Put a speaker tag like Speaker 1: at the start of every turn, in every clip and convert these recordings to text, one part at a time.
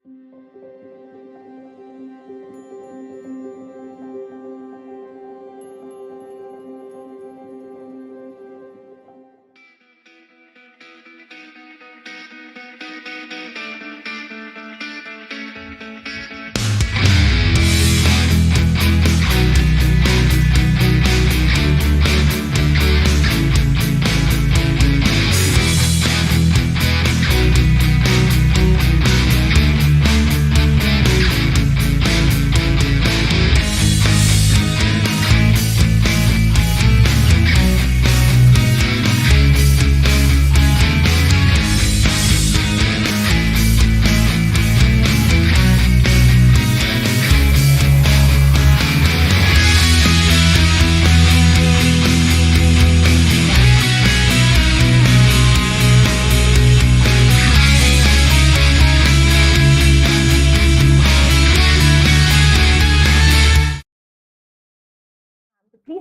Speaker 1: Please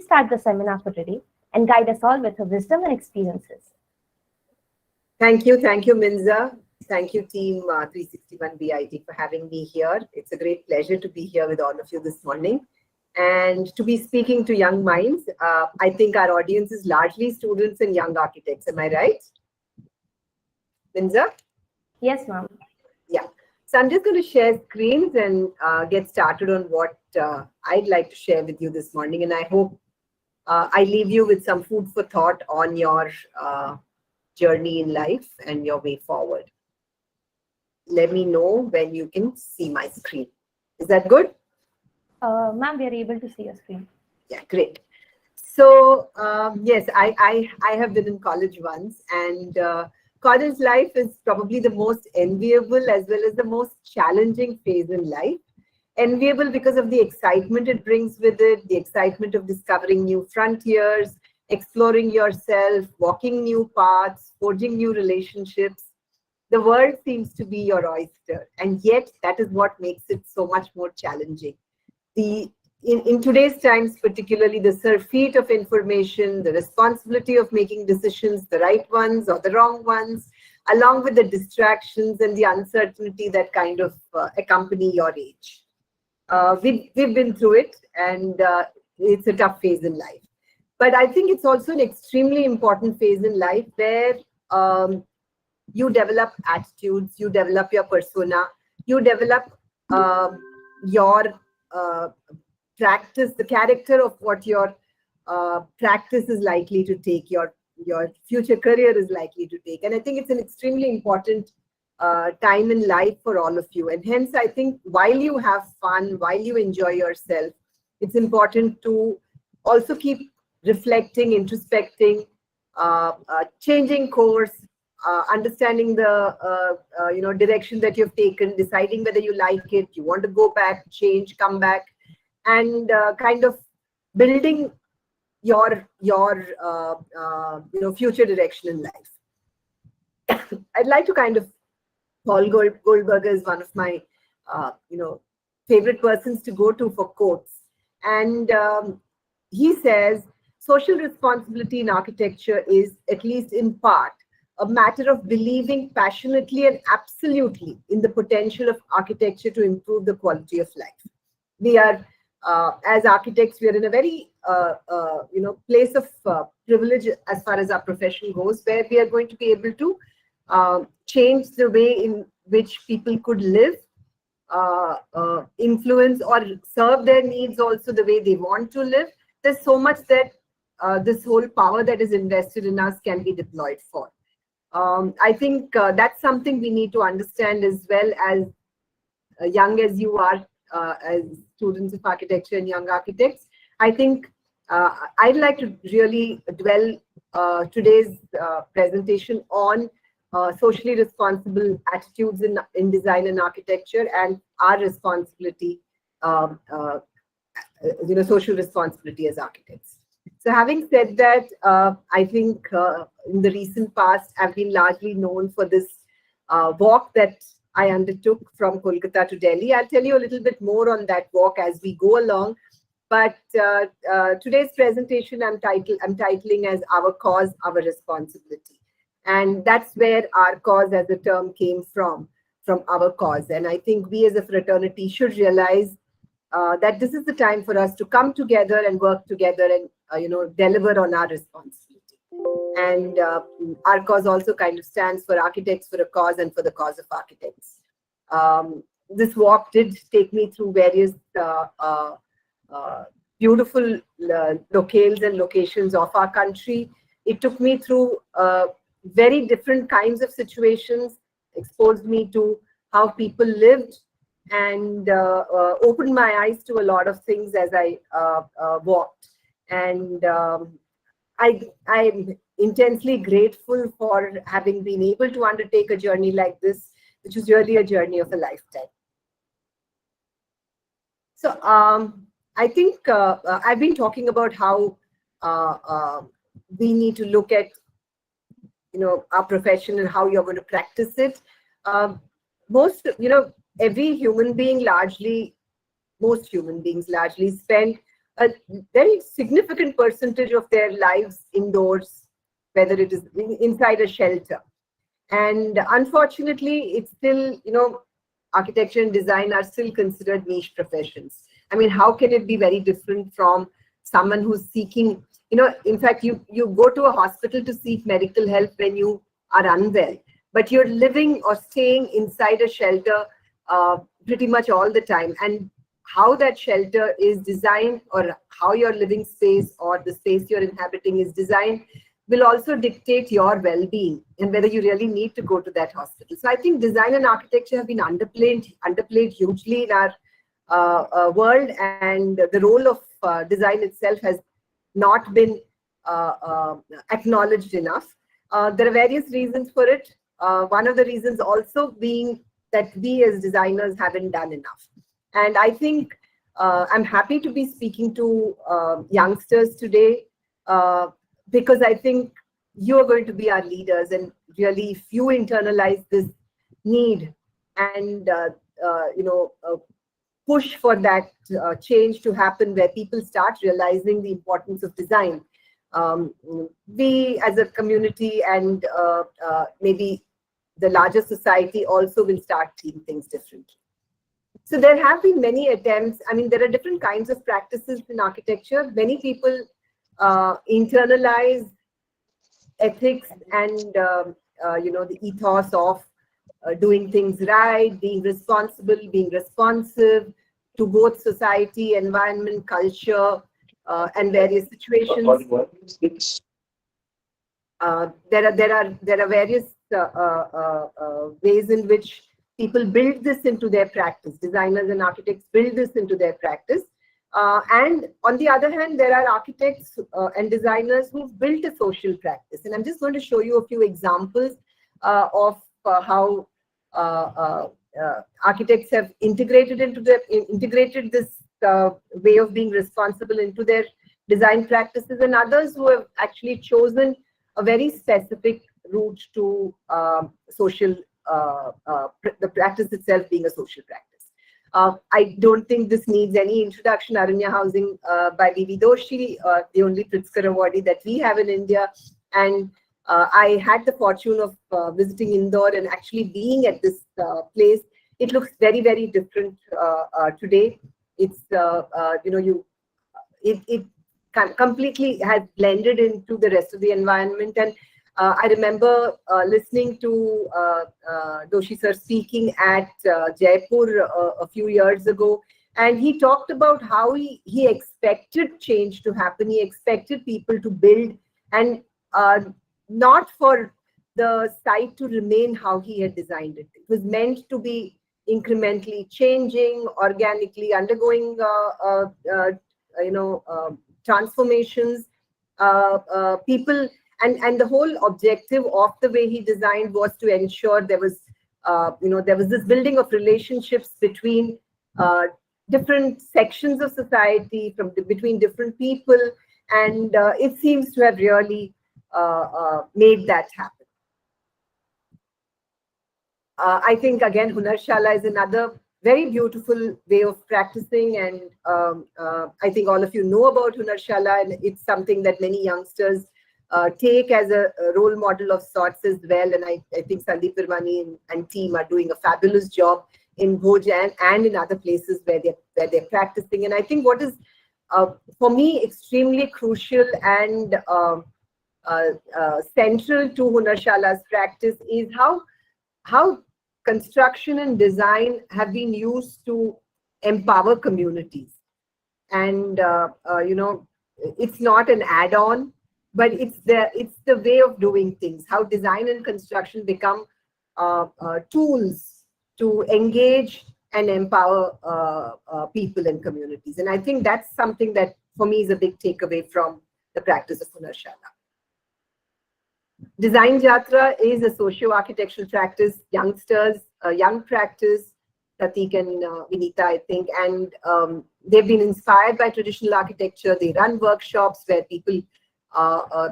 Speaker 1: start the seminar for today and guide us all with her wisdom and experiences.
Speaker 2: Thank you, Minza. Thank you, team 361 BIT, for having me here. It's a great pleasure to be here with all of you this morning and to be speaking to young minds. I think our audience is largely students and young architects. Am I right, Minza?
Speaker 1: Yes, ma'am.
Speaker 2: Yeah. So I'm just going to share screens and get started on what I'd like to share with you this morning. And I hope I leave you with some food for thought on your journey in life and your way forward. Let me know when you can see my screen. Is that good?
Speaker 1: Ma'am, we are able to see your screen.
Speaker 2: Yeah, great. So yes, I have been in college once, and college life is probably the most enviable as well as the most challenging phase in life. Enviable because of the excitement it brings with it, the excitement of discovering new frontiers, exploring yourself, walking new paths, forging new relationships. The world seems to be your oyster, and yet that is what makes it so much more challenging. In today's times, particularly the surfeit of information, the responsibility of making decisions, the right ones or the wrong ones, along with the distractions and the uncertainty that kind of accompany your age. We've been through it, and it's a tough phase in life. But I think it's also an extremely important phase in life where you develop attitudes, you develop your persona, you develop your practice, the character of what your practice is likely to take, your future career is likely to take. And I think it's an extremely important time in life for all of you. And hence, I think while you have fun, while you enjoy yourself, it's important to also keep reflecting, introspecting, changing course, understanding the direction that you've taken, deciding whether you like it, you want to go back, change, come back, and kind of building your future direction in life. I'd like to kind of Paul Goldberger is one of my favorite persons to go to for quotes, and he says social responsibility in architecture is, at least in part, a matter of believing passionately and absolutely in the potential of architecture to improve the quality of life. We are, as architects, we are in a very place of privilege as far as our profession goes, where we are going to be able to change the way in which people could live, influence or serve their needs also the way they want to live. There's so much that this whole power that is invested in us can be deployed for. I think that's something we need to understand, as well as young as you are, as students of architecture and young architects. I think I'd like to really dwell today's presentation on socially responsible attitudes in design and architecture, and our responsibility, social responsibility as architects. So having said that, I think in the recent past, I've been largely known for this walk that I undertook from Kolkata to Delhi. I'll tell you a little bit more on that walk as we go along. But today's presentation I'm titling as Our Cause, Our Responsibility. And that's where our cause as a term came from. from our cause. And I think we as a fraternity should realize that this is the time for us to come together and work together and deliver on our responsibility. And our cause also kind of stands for Architects for a Cause and for the Cause of Architects. This walk did take me through various beautiful locales and locations of our country. It took me through very different kinds of situations, exposed me to how people lived, and opened my eyes to a lot of things as I walked. And I'm intensely grateful for having been able to undertake a journey like this, which is really a journey of a lifetime. So I think I've been talking about how we need to look at our profession and how you're going to practice it. Every human being most human beings largely spend a very significant percentage of their lives indoors, whether it is inside a shelter. And unfortunately, it's still, architecture and design are still considered niche professions. I mean, how can it be very different from someone who's seeking, in fact, you go to a hospital to seek medical help when you are unwell, but you're living or staying inside a shelter pretty much all the time. And how that shelter is designed, or how your living space or the space you're inhabiting is designed, will also dictate your well-being and whether you really need to go to that hospital. So I think design and architecture have been underplayed hugely in our world, and the role of design itself has not been acknowledged enough. There are various reasons for it. One of the reasons also being that we as designers haven't done enough. And I think I'm happy to be speaking to youngsters today, because I think you're going to be our leaders. And really, if you internalize this need and push for that change to happen, where people start realizing the importance of design, we as a community and maybe the larger society also will start seeing things differently. So there have been many attempts. I mean, there are different kinds of practices in architecture. Many people internalize ethics and the ethos of doing things right, being responsible, being responsive to both society, environment, culture, and various situations. There are various ways in which people build this into their practice. Designers and architects build this into their practice. And on the other hand, there are architects and designers who've built a social practice. And I'm just going to show you a few examples of how architects have integrated this way of being responsible into their design practices, and others who have actually chosen a very specific route to social, the practice itself being a social practice. I don't think this needs any introduction. Aranya Housing by V.V. Doshi, the only Pritzker awardee that we have in India. And I had the fortune of visiting Indore and actually being at this place. It looks very, very different today. It's, it completely has blended into the rest of the environment. And I remember listening to Doshi sir speaking at Jaipur a few years ago, and he talked about how he expected change to happen. He expected people to build, and not for the site to remain how he had designed it. It was meant to be incrementally changing, organically undergoing, transformations. People. And the whole objective of the way he designed was to ensure there was, there was this building of relationships between different sections of society, between different people, and it seems to have really made that happen. I think again, Hunarshala is another very beautiful way of practicing, and I think all of you know about Hunarshala, and it's something that many youngsters take as a role model of sorts as well. And I think Sandeep Virmani and team are doing a fabulous job in Bhoj and in other places where they're practicing. And I think what is for me extremely crucial and central to Hunarshala's practice is how construction and design have been used to empower communities. And it's not an add-on, but it's the way of doing things. How design and construction become tools to engage and empower people and communities. And I think that's something that for me is a big takeaway from the practice of Hunarshala. Design Jatra is a socio-architectural practice, youngsters, young practice, Pratik and Vinita, I think, and they've been inspired by traditional architecture. They run workshops where people, are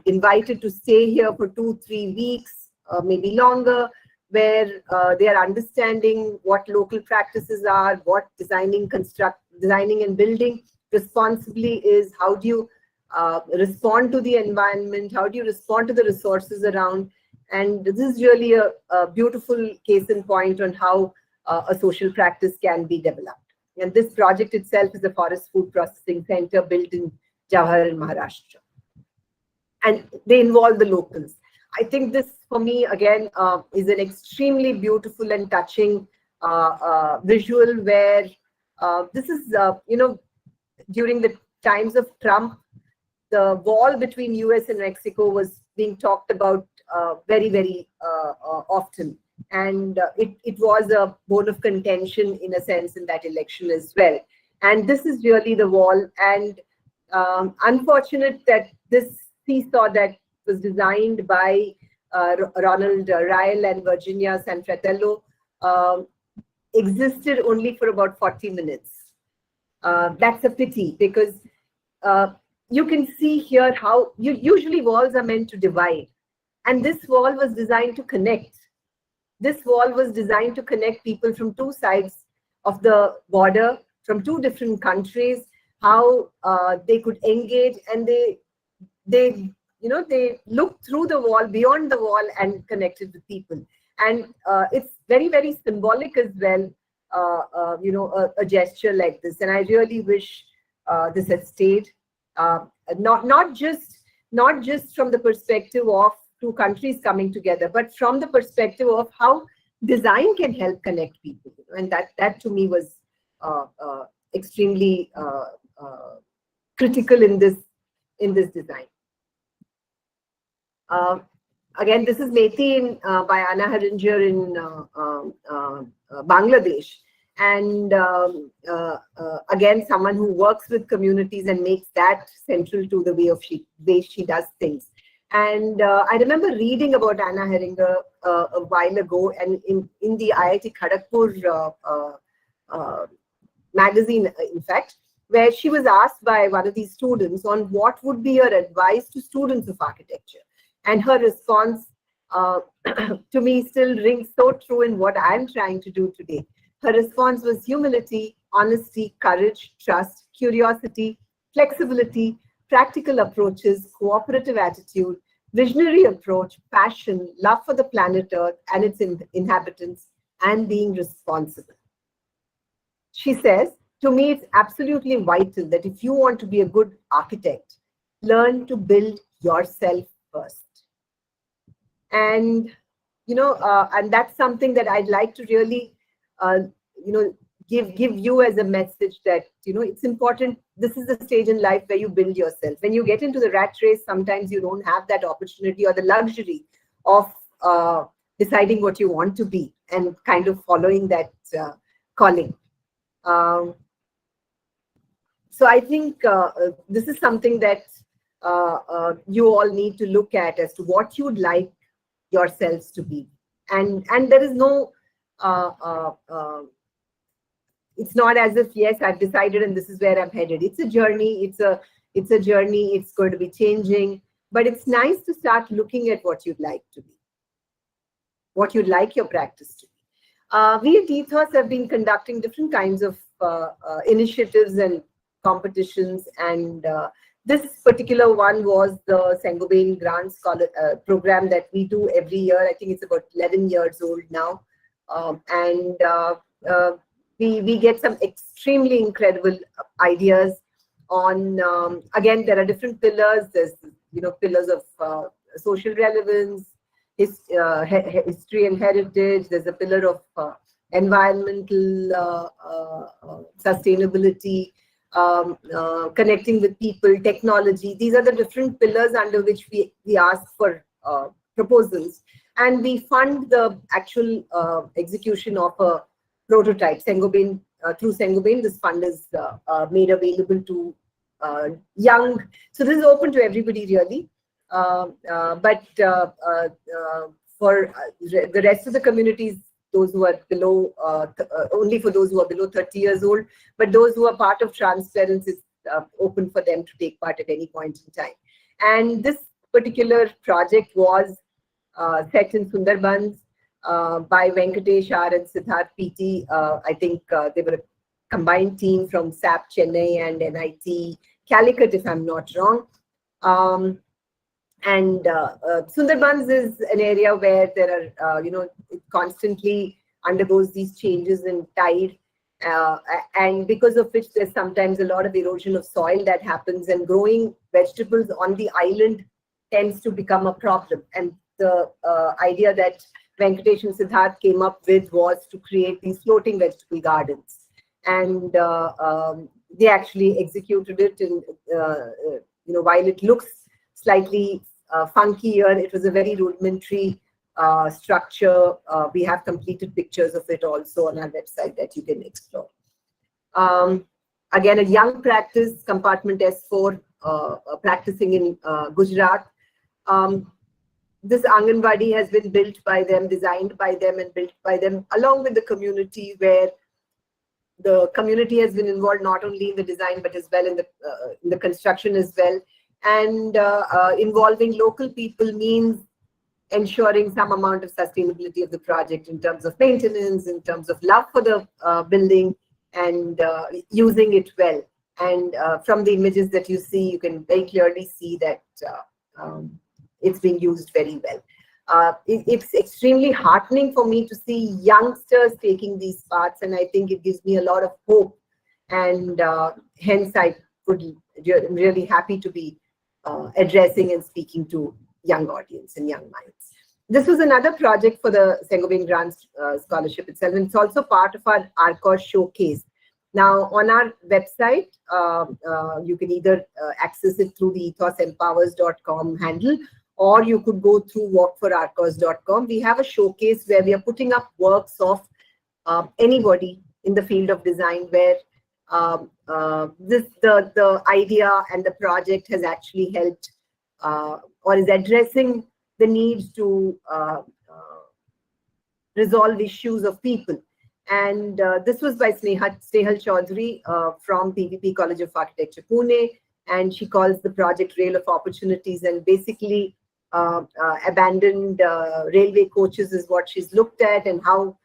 Speaker 2: invited to stay here for 2-3 weeks, maybe longer, where they are understanding what local practices are, what designing and building responsibly is, how do you respond to the environment, how do you respond to the resources around. And this is really a beautiful case in point on how a social practice can be developed. And this project itself is a forest food processing center built in Jawahar in Maharashtra. And they involve the locals. I think this, for me, again, is an extremely beautiful and touching visual where this is, during the times of Trump, the wall between US and Mexico was being talked about very, very often. And it was a bone of contention in a sense in that election as well. And this is really the wall. And unfortunate that this seesaw that was designed by Ronald Ryle and Virginia Sanfratello existed only for about 40 minutes. That's a pity because you can see here how usually walls are meant to divide. And this wall was designed to connect. This wall was designed to connect people from two sides of the border, from two different countries, how they could engage, and they looked through the wall, beyond the wall, and connected with people. And it's very, very symbolic as well, a gesture like this. And I really wish this had stayed, not just from the perspective of two countries coming together, but from the perspective of how design can help connect people. And that to me was extremely critical in this design. Again, this is Methi by Anna Haringer in Bangladesh. And again, someone who works with communities and makes that central to the way she does things. And I remember reading about Anna Haringer a while ago, and in the IIT Kharagpur magazine, in fact, where she was asked by one of these students on what would be her advice to students of architecture. And her response to me still rings so true in what I'm trying to do today. Her response was humility, honesty, courage, trust, curiosity, flexibility, practical approaches, cooperative attitude, visionary approach, passion, love for the planet Earth and its inhabitants, and being responsible. She says, to me, it's absolutely vital that if you want to be a good architect, learn to build yourself first. And, and that's something that I'd like to really, give you as a message that, it's important. This is the stage in life where you build yourself. When you get into the rat race, sometimes you don't have that opportunity or the luxury of deciding what you want to be and kind of following that calling. So I think this is something that you all need to look at as to what you'd like yourselves to be. And there is no, it's not as if, yes, I've decided and this is where I'm headed. It's a journey. It's a journey. It's going to be changing. But it's nice to start looking at what you'd like to be, what you'd like your practice to be. We at Ethos have been conducting different kinds of initiatives and competitions and This particular one was the Saint-Gobain Grant program that we do every year. I think it's about 11 years old now. We get some extremely incredible ideas on, again, there are different pillars. There's, pillars of social relevance, history and heritage. There's a pillar of environmental sustainability, connecting with people, technology. These are the different pillars under which we ask for proposals, and we fund the actual execution of a prototype. Saint-Gobain, through Saint-Gobain, this fund is made available to young. So this is open to everybody really, but for the rest of the communities, those who are below, only for those who are below 30 years old, but those who are part of Transparence is open for them to take part at any point in time. And this particular project was set in Sundarbans by Venkatesh R and Siddharth PT. I think they were a combined team from SAP Chennai and NIT Calicut, if I'm not wrong. Sundarbans is an area where there are, it constantly undergoes these changes in tide, and because of which there's sometimes a lot of erosion of soil that happens, and growing vegetables on the island tends to become a problem. And the idea that Venkatesh and Siddharth came up with was to create these floating vegetable gardens. And they actually executed it, and while it looks slightly funkier, it was a very rudimentary structure. We have completed pictures of it also on our website that you can explore. Again, a young practice, compartment S4, practicing in Gujarat. This Anganwadi has been built by them, designed by them, and built by them, along with the community, where the community has been involved not only in the design but as well in the construction as well. And involving local people means ensuring some amount of sustainability of the project in terms of maintenance, in terms of love for the building, and using it well. And from the images that you see, you can very clearly see that it's being used very well. It's extremely heartening for me to see youngsters taking these paths, and I think it gives me a lot of hope. And hence, I'm really happy to be addressing and speaking to young audience and young minds. This was another project for the Saint-Gobain Grant Scholarship itself, and it's also part of our ARCOS showcase. Now, on our website, you can either access it through the ethosempowers.com handle, or you could go through walkforarcos.com. We have a showcase where we are putting up works of anybody in the field of design, where the idea and the project has actually helped or is addressing the need to resolve issues of people. And this was by Snehal Chaudhary from PVP College of Architecture, Pune, and she calls the project Rail of Opportunities, and basically abandoned railway coaches is what she's looked at, and how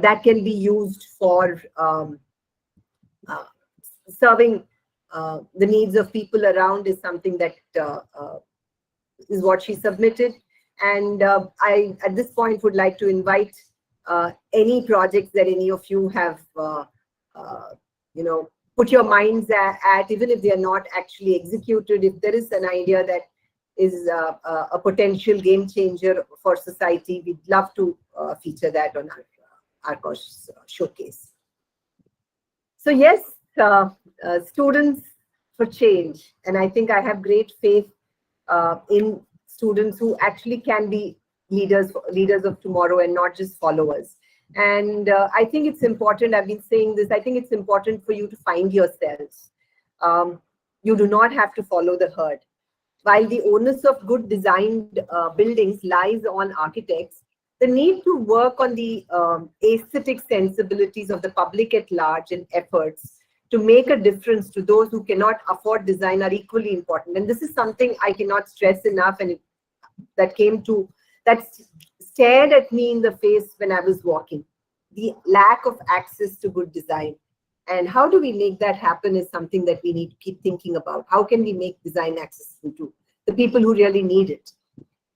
Speaker 2: that can be used for serving the needs of people around is something that is what she submitted. And I, at this point, would like to invite any projects that any of you have, put your minds at, even if they are not actually executed. If there is an idea that is a potential game changer for society, we'd love to feature that on our ARCOS showcase. So yes, students for change, and I think I have great faith in students who actually can be leaders of tomorrow and not just followers. And I think it's important, I've been saying this, I think it's important for you to find yourselves. You do not have to follow the herd. While the onus of good designed buildings lies on architects, the need to work on the aesthetic sensibilities of the public at large and efforts to make a difference to those who cannot afford design are equally important. And this is something I cannot stress enough, and that stared at me in the face when I was walking. The lack of access to good design. And how do we make that happen is something that we need to keep thinking about. How can we make design accessible to the people who really need it?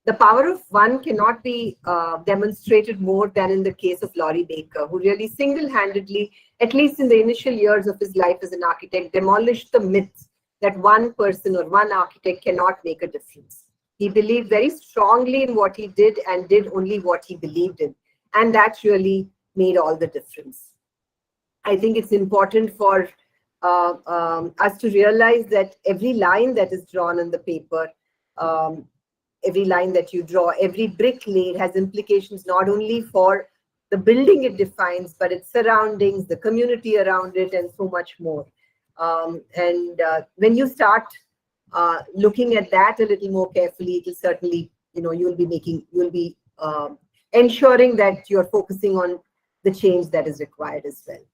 Speaker 2: The power of one cannot be demonstrated more than in the case of Laurie Baker, who really single-handedly, at least in the initial years of his life as an architect, demolished the myth that one person or one architect cannot make a difference. He believed very strongly in what he did and did only what he believed in. And that really made all the difference. I think it's important for us to realize that every line that is drawn on the paper, every line that you draw, every brick laid has implications not only for the building it defines, but its surroundings, the community around it, and so much more. When you start looking at that a little more carefully, it will certainly, you'll be ensuring that you're focusing on the change that is required as well.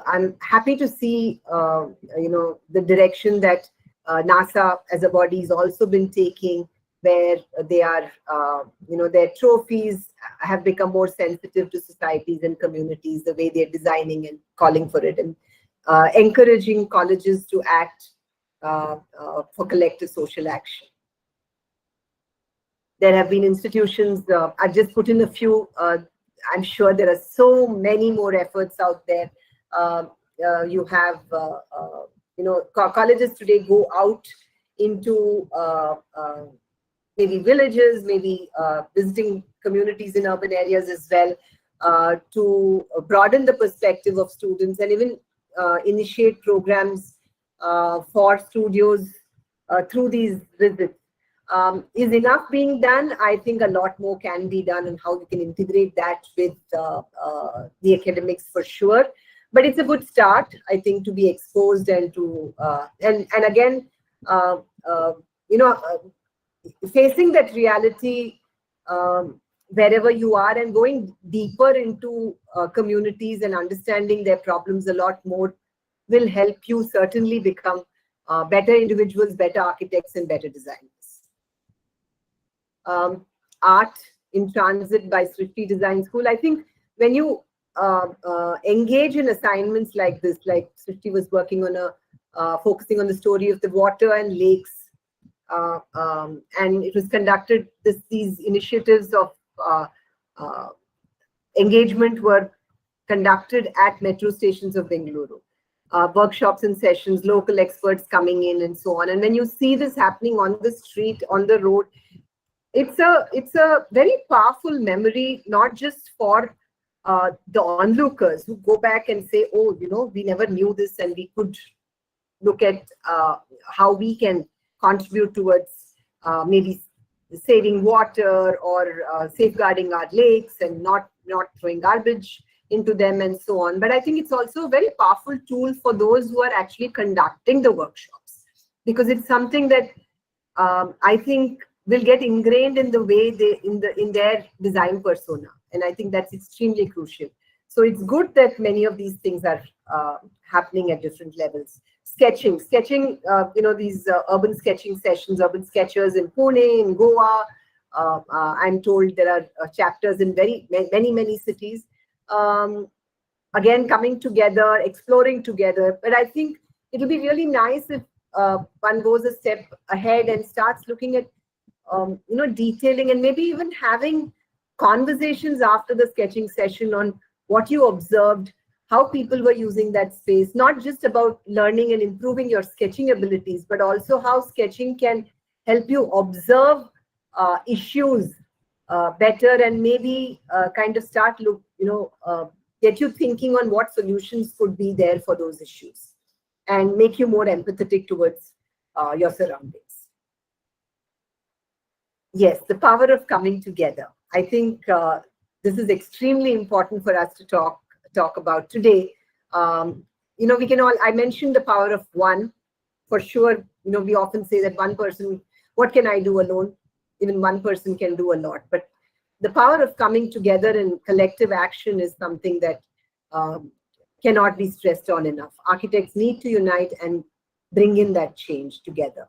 Speaker 2: I'm happy to see, the direction that NASA as a body has also been taking, where they are, their trophies have become more sensitive to societies and communities, the way they're designing and calling for it, and encouraging colleges to act for collective social action. There have been institutions, I've just put in a few, I'm sure there are so many more efforts out there. You have, colleges today go out into maybe villages, maybe visiting communities in urban areas as well, to broaden the perspective of students and even initiate programs for studios through these visits. Is enough being done? I think a lot more can be done, and how we can integrate that with the academics for sure. But it's a good start, I think, to be exposed and to and again, facing that reality wherever you are, and going deeper into communities and understanding their problems a lot more will help you certainly become better individuals, better architects, and better designers. Art in Transit by Srishti Design School. I think when you engage in assignments like this, like Srishti was working on focusing on the story of the water and lakes, and it was conducted, these initiatives of engagement were conducted at metro stations of Bengaluru. Workshops and sessions, local experts coming in, and so on. And when you see this happening on the street, on the road, it's a very powerful memory, not just for the onlookers who go back and say, oh, we never knew this, and we could look at how we can contribute towards maybe saving water or safeguarding our lakes and not throwing garbage into them and so on. But I think it's also a very powerful tool for those who are actually conducting the workshops, because it's something that I think will get ingrained in the way in their design persona, and I think that's extremely crucial. So it's good that many of these things are happening at different levels. Sketching, these urban sketching sessions, urban sketchers in Pune, in Goa. I'm told there are chapters in many cities. Again, coming together, exploring together. But I think it'll be really nice if one goes a step ahead and starts looking at, detailing, and maybe even having conversations after the sketching session on what you observed, how people were using that space, not just about learning and improving your sketching abilities, but also how sketching can help you observe issues better, and maybe kind of start get you thinking on what solutions could be there for those issues, and make you more empathetic towards your surroundings. Yes, the power of coming together. I think this is extremely important for us to talk about today. We can all, I mentioned the power of one, for sure. We often say that one person, what can I do alone? Even one person can do a lot. But the power of coming together in collective action is something that cannot be stressed on enough. Architects need to unite and bring in that change together.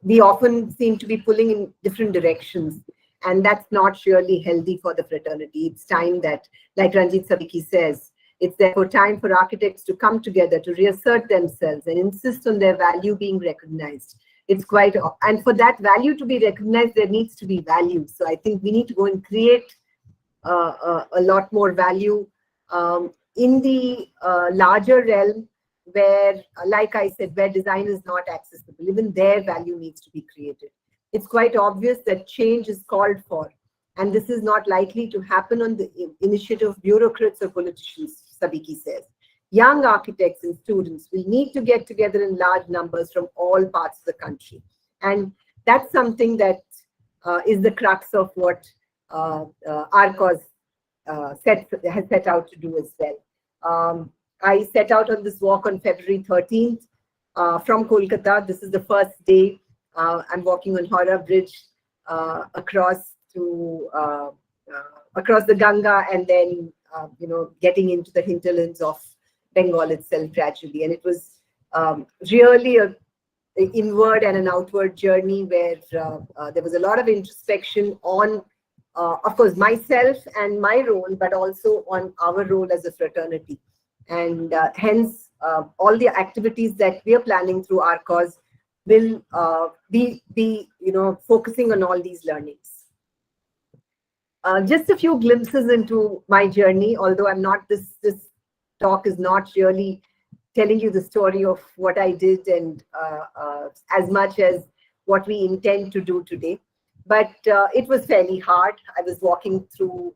Speaker 2: We often seem to be pulling in different directions, and that's not really healthy for the fraternity. It's time that, like Ranjit Sabiki says, It's therefore time for architects to come together, to reassert themselves and insist on their value being recognized. And for that value to be recognized, there needs to be value. So I think we need to go and create a lot more value in the larger realm where, like I said, where design is not accessible. Even their value needs to be created. It's quite obvious that change is called for, and this is not likely to happen on the initiative of bureaucrats or politicians, Sabiki says. Young architects and students will need to get together in large numbers from all parts of the country. And that's something that is the crux of what our cause has set out to do as well. I set out on this walk on February 13th from Kolkata. This is the first day. I'm walking on Howrah Bridge across the Ganga, and then getting into the hinterlands of Bengal itself gradually. And it was really an inward and an outward journey where there was a lot of introspection on, of course, myself and my role, but also on our role as a fraternity. And hence, all the activities that we are planning through our cause will be focusing on all these learnings. Just a few glimpses into my journey, although I'm not, this talk is not really telling you the story of what I did and as much as what we intend to do today. But it was fairly hard. I was walking through,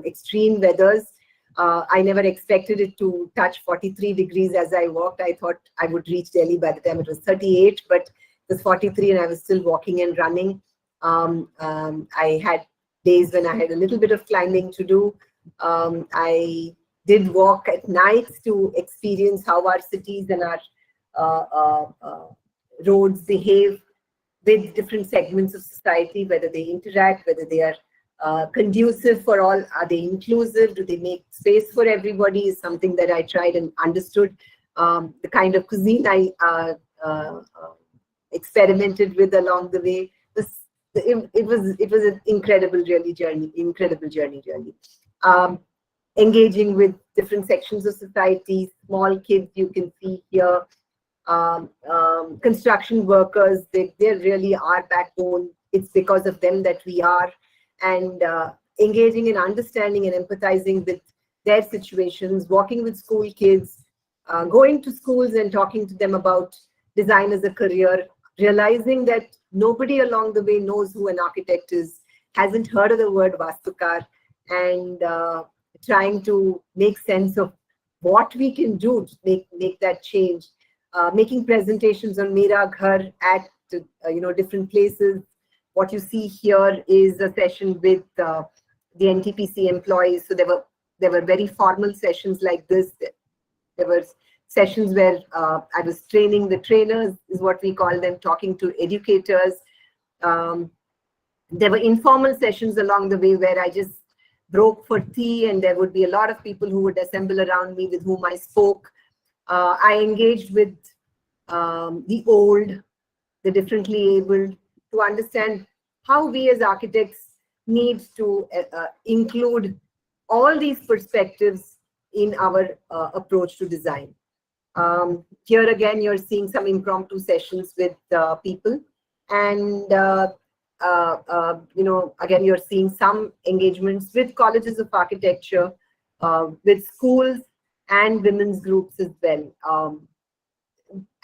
Speaker 2: extreme weathers. I never expected it to touch 43 degrees as I walked. I thought I would reach Delhi by the time it was 38, but it was 43 and I was still walking and running. I had days when I had a little bit of climbing to do. I did walk at nights to experience how our cities and our roads behave with different segments of society, whether they interact, whether they are conducive for all, are they inclusive, do they make space for everybody, is something that I tried and understood. The kind of cuisine I experimented with along the way, it was an incredible journey. Engaging with different sections of society, small kids you can see here, construction workers, they really are backbone. It's because of them that we are. And engaging in understanding and empathizing with their situations, walking with school kids, going to schools and talking to them about design as a career, realizing that nobody along the way knows who an architect is, hasn't heard of the word Vastukar, and trying to make sense of what we can do to make that change. Making presentations on Mera Ghar at different places. What you see here is a session with the NTPC employees. So there were very formal sessions like this. There were sessions where I was training the trainers, is what we call them, talking to educators. There were informal sessions along the way where I just broke for tea, and there would be a lot of people who would assemble around me with whom I spoke. I engaged with the old, the differently abled, to understand how we as architects need to include all these perspectives in our approach to design. Here again, you're seeing some impromptu sessions with people, and again, you're seeing some engagements with colleges of architecture, with schools and women's groups as well.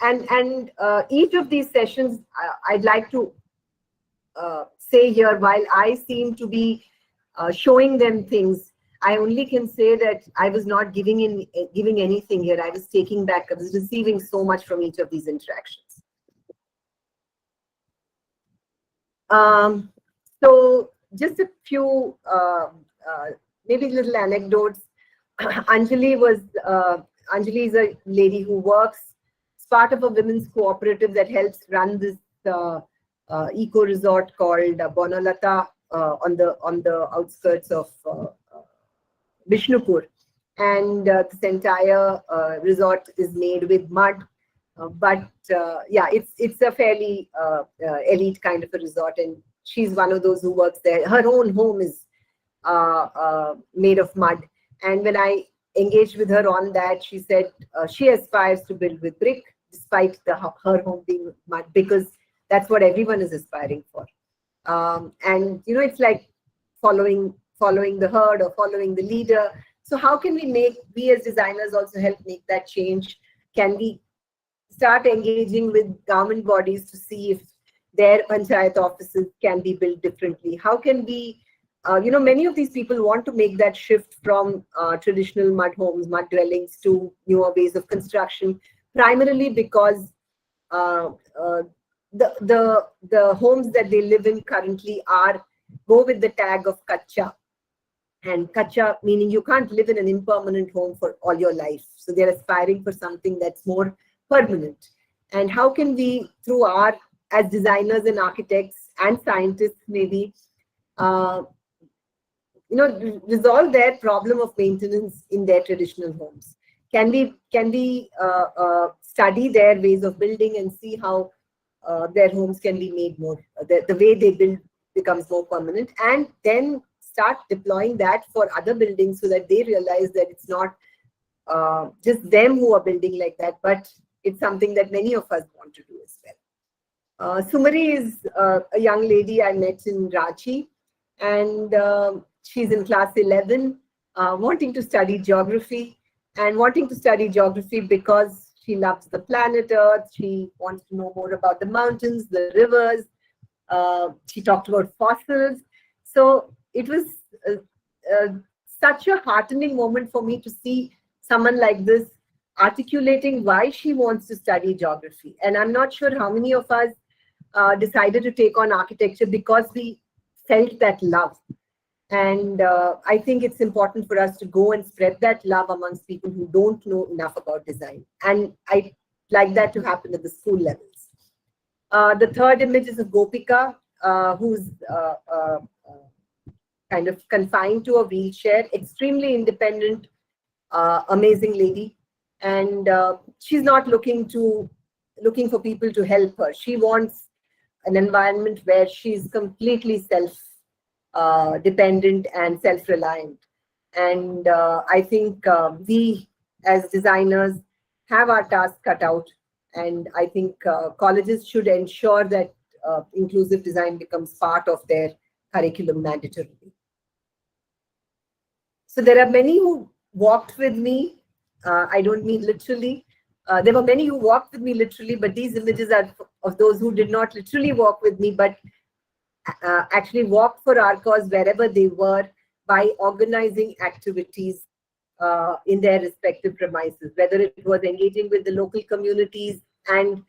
Speaker 2: And each of these sessions, I'd like to say here, while I seem to be showing them things, I only can say that I was not giving anything here. I was taking back. I was receiving so much from each of these interactions. So just a few, maybe little anecdotes. Anjali is a lady who works as part of a women's cooperative that helps run this eco resort called Bonalata on the outskirts of Vishnupur, and this entire resort is made with mud. Yeah, it's a fairly elite kind of a resort, and she's one of those who works there. Her own home is made of mud, and when I engaged with her on that. She said she aspires to build with brick, despite her home being mud, because that's what everyone is aspiring for. And it's like following the herd or following the leader. So how can we as designers also help make that change? Can we start engaging with government bodies to see if their panchayat offices can be built differently? How can we, many of these people want to make that shift from traditional mud homes, mud dwellings to newer ways of construction, primarily because uh, uh, the homes that they live in currently go with the tag of kacha. And kacha meaning you can't live in an impermanent home for all your life. So they're aspiring for something that's more permanent. And how can we, through as designers and architects and scientists, maybe, resolve their problem of maintenance in their traditional homes? Can we study their ways of building and see how their homes can be made more, the way they build becomes more permanent, and then start deploying that for other buildings so that they realize that it's not just them who are building like that, but it's something that many of us want to do as well. Sumari is a young lady I met in Ranchi, and she's in class 11, wanting to study geography, because she loves the planet Earth. She wants to know more about the mountains, the rivers. She talked about fossils. So it was such a heartening moment for me to see someone like this articulating why she wants to study geography. And I'm not sure how many of us decided to take on architecture because we felt that love. And I think it's important for us to go and spread that love amongst people who don't know enough about design. And I like that to happen at the school levels. The third image is of Gopika, who's kind of confined to a wheelchair, extremely independent, amazing lady. And she's not looking for people to help her. She wants an environment where she's completely dependent and self-reliant. And I think we as designers have our task cut out. And I think colleges should ensure that inclusive design becomes part of their curriculum mandatorily. So there are many who walked with me. I don't mean literally. There were many who walked with me literally, but these images are of those who did not literally walk with me, but actually walked for our cause wherever they were by organizing activities in their respective premises, whether it was engaging with the local communities and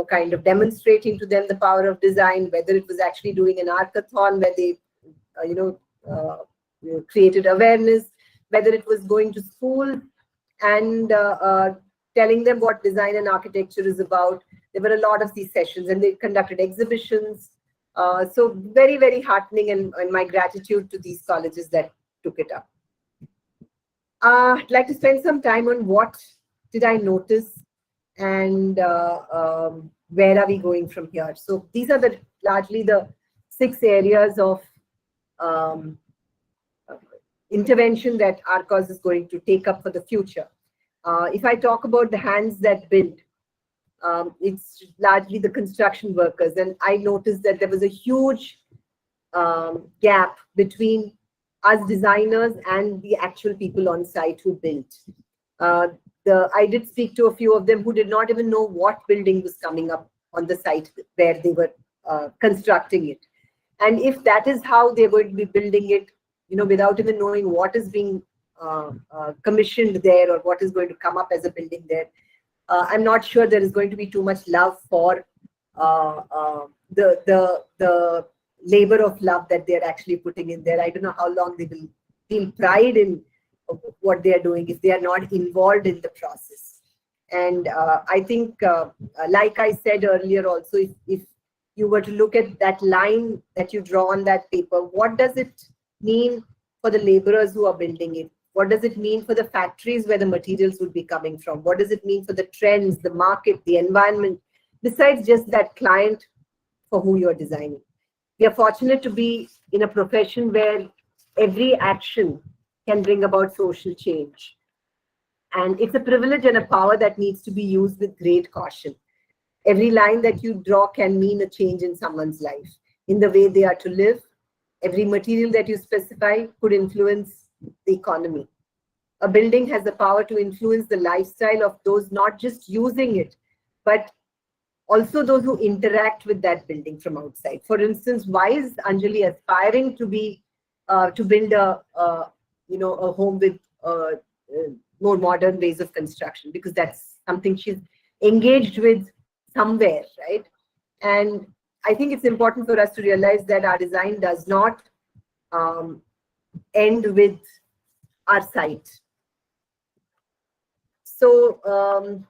Speaker 2: kind of demonstrating to them the power of design, whether it was actually doing an arcathon where they created awareness, whether it was going to school and telling them what design and architecture is about. There were a lot of these sessions, and they conducted exhibitions. So very, very heartening, and my gratitude to these colleges that took it up. I'd like to spend some time on what did I notice and where are we going from here. So these are largely the 6 areas of intervention that our cause is going to take up for the future. If I talk about the hands that build, it's largely the construction workers. And I noticed that there was a huge gap between us designers and the actual people on site who built. I did speak to a few of them who did not even know what building was coming up on the site where they were constructing it. And if that is how they're going to be building it, without even knowing what is being commissioned there or what is going to come up as a building there, I'm not sure there is going to be too much love for the labor of love that they're actually putting in there. I don't know how long they will feel pride in what they are doing if they are not involved in the process. And I think, like I said earlier also, if you were to look at that line that you draw on that paper, what does it mean for the laborers who are building it? What does it mean for the factories where the materials would be coming from? What does it mean for the trends, the market, the environment, besides just that client for who you're designing? We are fortunate to be in a profession where every action can bring about social change. And it's a privilege and a power that needs to be used with great caution. Every line that you draw can mean a change in someone's life, in the way they are to live. Every material that you specify could influence the economy. A building has the power to influence the lifestyle of those not just using it, but also those who interact with that building from outside. For instance, why is Anjali aspiring to build a home with more modern ways of construction? Because that's something she's engaged with somewhere, right? And I think it's important for us to realize that our design does not end with our site. So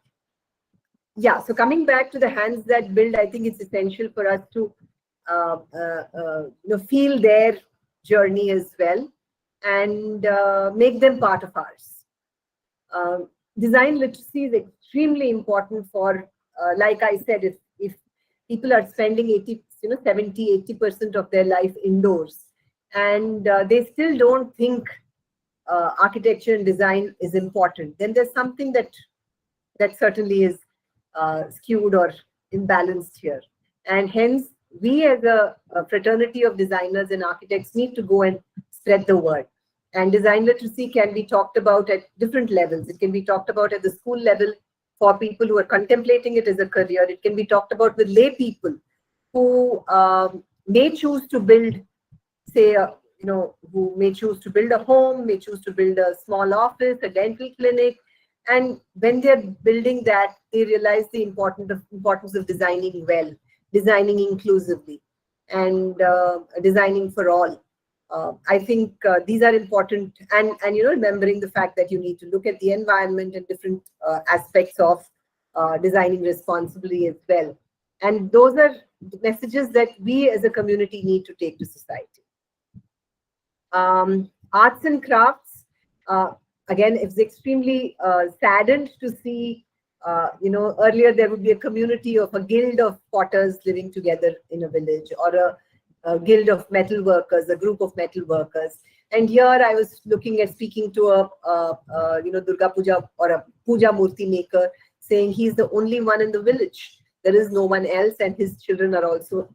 Speaker 2: yeah, so coming back to the hands that build, I think it's essential for us to feel their journey as well, and make them part of ours. Design literacy is extremely important for, like I said, if people are spending 70-80% of their life indoors, and they still don't think architecture and design is important, then there's something that certainly is skewed or imbalanced here. And hence, we as a fraternity of designers and architects need to go and spread the word. And design literacy can be talked about at different levels. It can be talked about at the school level for people who are contemplating it as a career. It can be talked about with lay people who may choose to build, say, who may choose to build a home, may choose to build a small office, a dental clinic. And when they're building that, they realize the importance of designing well, designing inclusively, and designing for all. I think these are important, and remembering the fact that you need to look at the environment and different aspects of designing responsibly as well. And those are messages that we as a community need to take to society. Arts and crafts, again, it's extremely saddened to see, earlier there would be a community of a guild of potters living together in a village, or a guild of metal workers, a group of metal workers. And here I was speaking to a Durga Puja or a Puja Murti maker, saying he's the only one in the village. There is no one else, and his children are also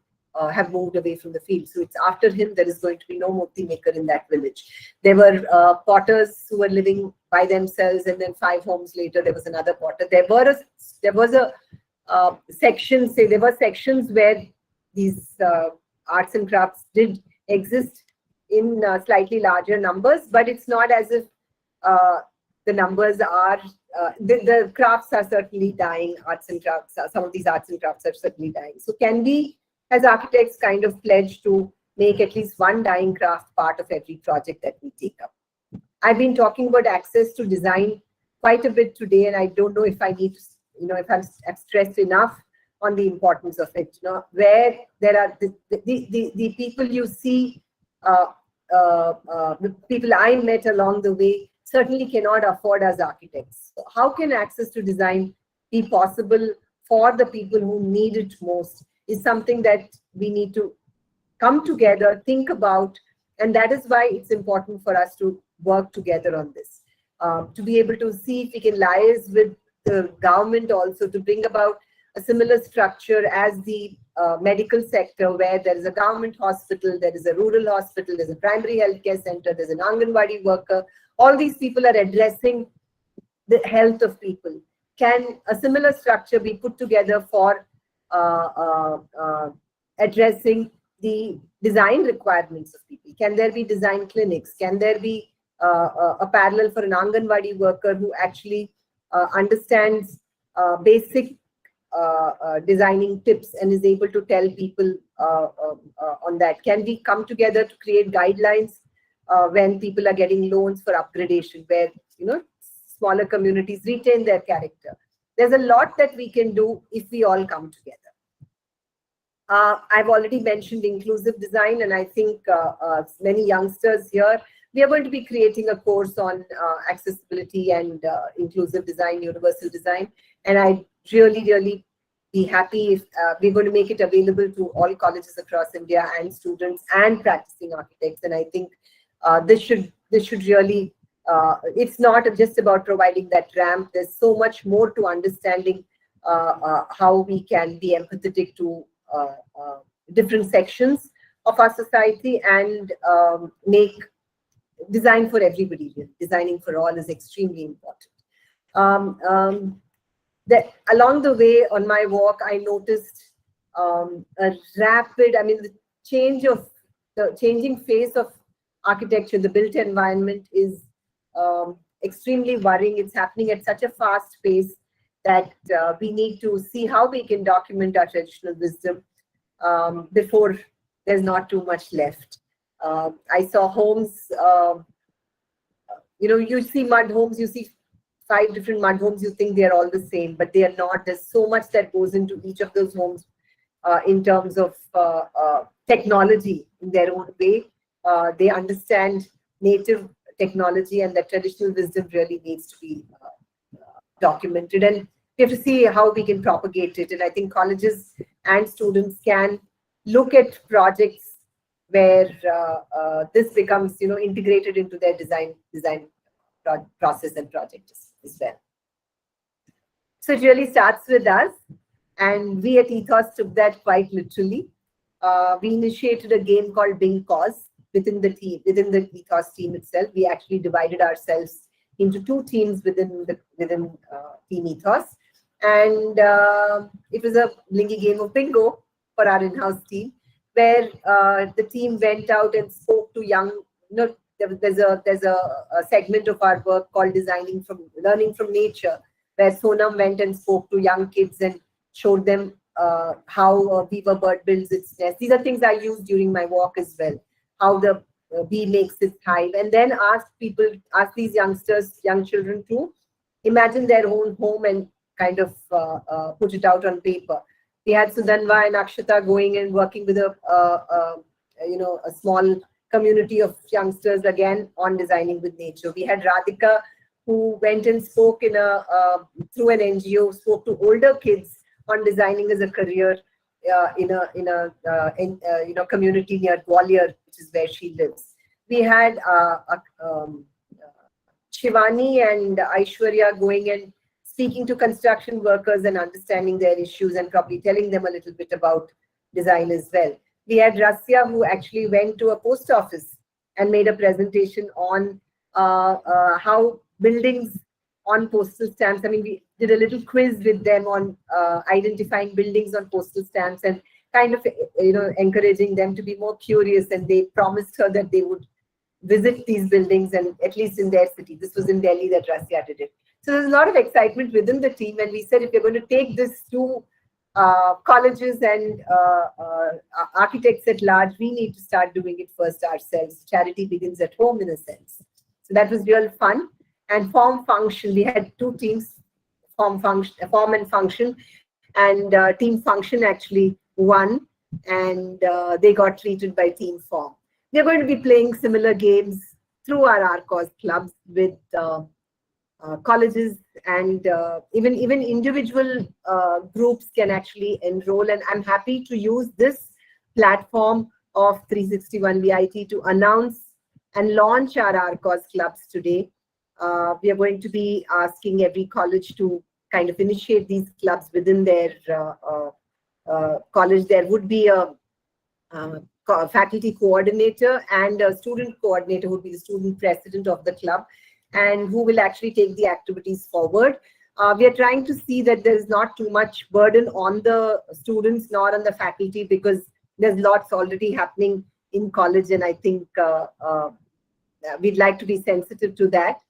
Speaker 2: have moved away from the field. So it's after him, there is going to be no Murti maker in that village. There were potters who were living by themselves, and then 5 homes later, there was another potter. There was a section, say there were sections where these arts and crafts did exist in slightly larger numbers, but it's not as if the numbers are, the crafts are certainly dying. Some of these arts and crafts are certainly dying. So can we, as architects, kind of pledge to make at least one dying craft part of every project that we take up? I've been talking about access to design quite a bit today, and I don't know if I need to, if I've stressed enough on the importance of it. Where there are the people you see, the people I met along the way certainly cannot afford as architects. So how can access to design be possible for the people who need it most is something that we need to come together, think about, and that is why it's important for us to work together on this, to be able to see if we can liaise with the government also to bring about a similar structure as the medical sector, where there is a government hospital, there is a rural hospital, there's a primary healthcare center, there's an Anganwadi worker. All these people are addressing the health of people. Can a similar structure be put together for addressing the design requirements of people? Can there be design clinics? Can there be a parallel for an Anganwadi worker who actually understands basic designing tips and is able to tell people on that? Can we come together to create guidelines when people are getting loans for upgradation, where smaller communities retain their character? There's a lot that we can do if we all come together. I've already mentioned inclusive design, and I think many youngsters here, we are going to be creating a course on accessibility and inclusive design, universal design. And I really be happy if we're going to make it available to all colleges across India and students and practicing architects. And I think this should this should really, it's not just about providing that ramp. There's so much more to understanding how we can be empathetic to different sections of our society and make design for everybody. Designing for all is extremely important. That along the way on my walk, I noticed a rapid, I mean, the changing face of architecture, the built environment is extremely worrying. It's happening at such a fast pace that we need to see how we can document our traditional wisdom before there's not too much left. I saw homes, you see mud homes, you see 5 different mud homes, you think they're all the same, but they are not. There's so much that goes into each of those homes in terms of technology in their own way. They understand native technology, and the traditional wisdom really needs to be documented. And we have to see how we can propagate it. And I think colleges and students can look at projects where this becomes, integrated into their design process and project as well. So it really starts with us, and we at Ethos took that quite literally. We initiated a game called Bing Cause within the team, within the Ethos team itself. We actually divided ourselves into 2 teams within Team Ethos, and it was a blingy game of bingo for our in-house team, where the team went out and spoke to young, there's a segment of our work called Learning from Nature, where Sonam went and spoke to young kids and showed them how a beaver bird builds its nest. These are things I use during my walk as well, how the bee makes its hive, and then ask these young children to imagine their own home and kind of put it out on paper. We had Sudanva and Akshata going and working with a small community of youngsters again on designing with nature. We had Radhika, who went and spoke through an NGO, spoke to older kids on designing as a career in a community near Gwalior, which is where she lives. We had Shivani and Aishwarya going and speaking to construction workers and understanding their issues and probably telling them a little bit about design as well. We had Rasya, who actually went to a post office and made a presentation on how buildings on postal stamps. I mean, we did a little quiz with them on identifying buildings on postal stamps and kind of, encouraging them to be more curious. And they promised her that they would visit these buildings, and at least in their city. This was in Delhi that Rasya did it. So there's a lot of excitement within the team, and we said if we're going to take this to colleges and architects at large, we need to start doing it first ourselves. Charity begins at home, in a sense. So that was real fun. And form function, we had 2 teams, form and function, and team function actually won, and they got treated by team form. We're going to be playing similar games through our cause clubs with colleges, and even individual groups can actually enroll. And I'm happy to use this platform of 361 VIT to announce and launch our cause clubs today. We are going to be asking every college to kind of initiate these clubs within their college. There would be a faculty coordinator and a student coordinator who would be the student president of the club, and who will actually take the activities forward. We are trying to see that there is not too much burden on the students nor on the faculty, because there's lots already happening in college, and I think we'd like to be sensitive to that.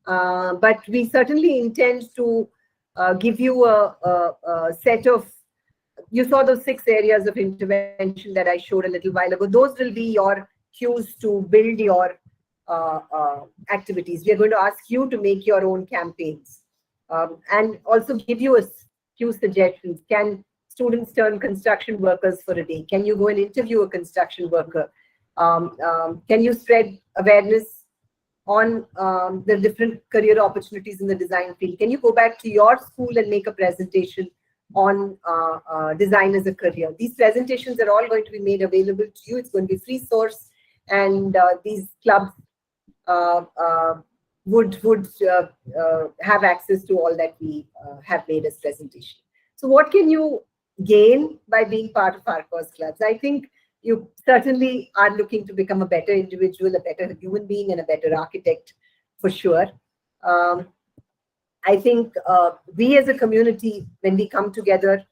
Speaker 2: But we certainly intend to give you a set of, you saw those 6 areas of intervention that I showed a little while ago. Those will be your cues to build your activities. We are going to ask you to make your own campaigns and also give you a few suggestions. Can students turn construction workers for a day? Can you go and interview a construction worker? Can you spread awareness on the different career opportunities in the design field? Can you go back to your school and make a presentation on design as a career? These presentations are all going to be made available to you. It's going to be free source, and these clubs would have access to all that we have made as presentation. So what can you gain by being part of our cause clubs? I think you certainly are looking to become a better individual, a better human being, and a better architect for sure. I think we as a community, when we come together,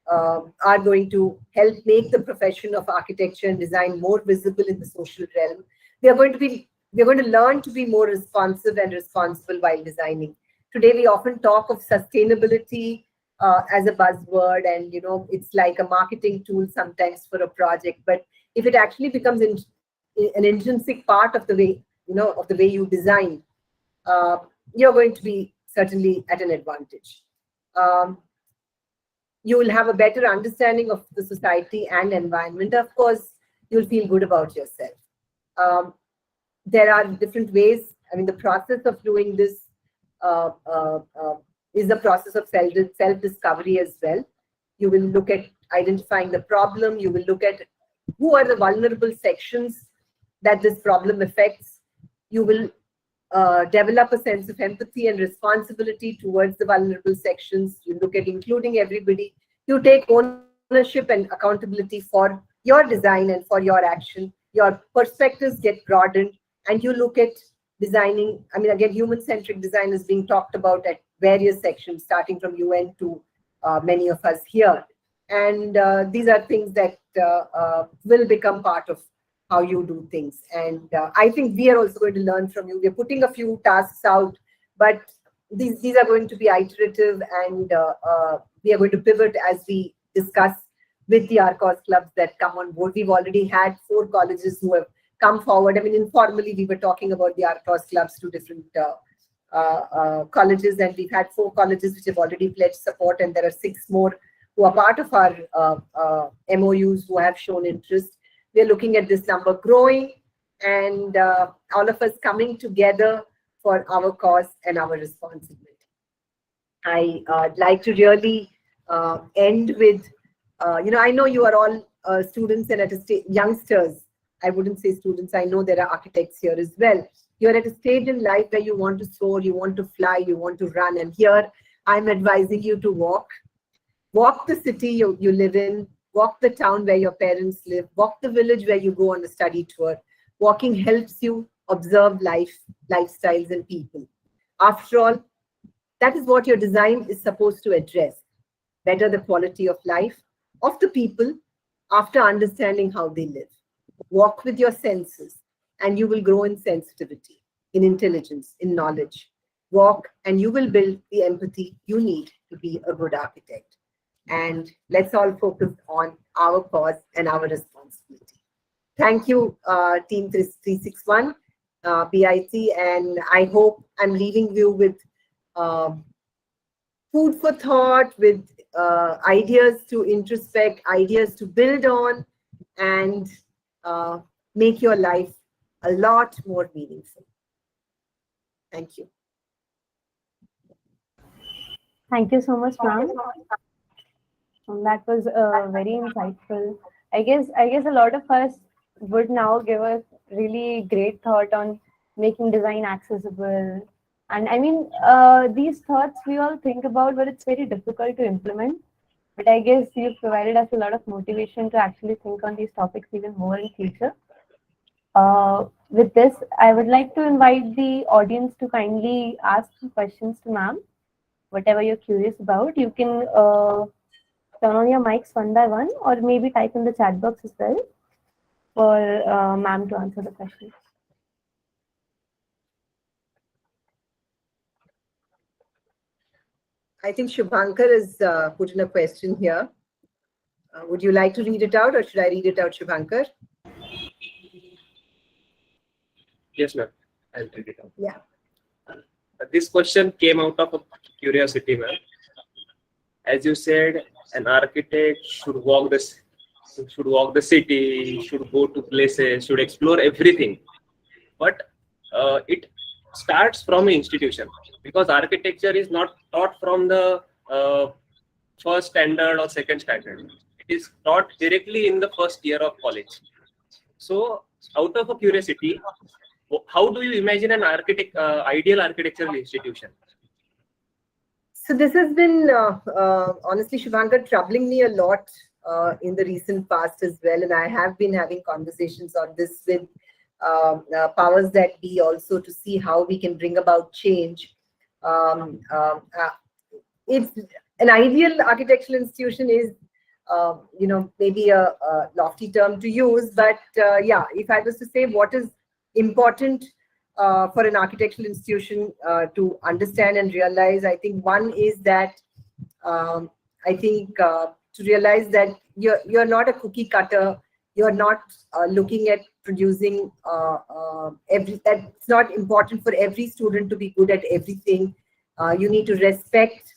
Speaker 2: are going to help make the profession of architecture and design more visible in the social realm. We're going to learn to be more responsive and responsible while designing. Today, we often talk of sustainability as a buzzword, and it's like a marketing tool sometimes for a project. But if it actually becomes an intrinsic part of the way of the way you design, you're going to be certainly at an advantage. You will have a better understanding of the society and environment. Of course, you'll feel good about yourself. There are different ways. I mean, the process of doing this is a process of self-discovery as well. You will look at identifying the problem. You will look at who are the vulnerable sections that this problem affects. You will develop a sense of empathy and responsibility towards the vulnerable sections. You look at including everybody. You take ownership and accountability for your design and for your action. Your perspectives get broadened, and you look at designing. I mean, again, human-centric design is being talked about at various sections, starting from UN to many of us here. And these are things that will become part of how you do things. And I think we are also going to learn from you. We're putting a few tasks out, but these are going to be iterative, and we are going to pivot as we discuss with the ARCOS clubs that come on board. We've already had 4 colleges who have come forward. I mean, informally, we were talking about the ARCOS clubs to different colleges, and we've had 4 colleges which have already pledged support, and there are 6 more who are part of our MOUs who have shown interest. We're looking at this number growing, and all of us coming together for our cause and our responsibility. I'd like to really end with, I know you are all students and youngsters. I wouldn't say students. I know there are architects here as well. You're at a stage in life where you want to soar, you want to fly, you want to run. And here I'm advising you to walk. Walk the city you live in. Walk the town where your parents live. Walk the village where you go on a study tour. Walking helps you observe life, lifestyles, and people. After all, that is what your design is supposed to address. Better the quality of life of the people after understanding how they live. Walk with your senses, and you will grow in sensitivity, in intelligence, in knowledge. Walk, and you will build the empathy you need to be a good architect. And let's all focus on our cause and our responsibility. Thank you, Team 361, BIT, and I hope I'm leaving you with food for thought, with ideas to introspect, ideas to build on, and make your life a lot more meaningful. Thank you.
Speaker 1: Thank you so much, ma'am. That was very insightful. I guess a lot of us would now give us really great thought on making design accessible. And I mean, these thoughts we all think about, but it's very difficult to implement. But I guess you've provided us a lot of motivation to actually think on these topics even more in future. With this, I would like to invite the audience to kindly ask some questions to ma'am. Whatever you're curious about, you can turn on your mics one by one, or maybe type in the chat box as well for ma'am to answer the questions.
Speaker 2: I think Shubhankar has put in a question here. Would you like to read it out, or should I read it out, Shubhankar?
Speaker 3: Yes, ma'am. I'll read it out.
Speaker 2: Yeah.
Speaker 3: This question came out of a curiosity, ma'am. As you said, an architect should walk the city, should go to places, should explore everything. But it starts from an institution, because architecture is not taught from the first standard or second standard. It is taught directly in the first year of college. So, out of a curiosity, how do you imagine an ideal architectural institution?
Speaker 2: So this has been, honestly, Shubhankar, troubling me a lot in the recent past as well. And I have been having conversations on this with powers that be also, to see how we can bring about change. It's an ideal architectural institution is, maybe a lofty term to use, but yeah, if I was to say what is important for an architectural institution to understand and realize, I think one is that I think to realize that you're not a cookie cutter. You're not looking at producing it's not important for every student to be good at everything. You need to respect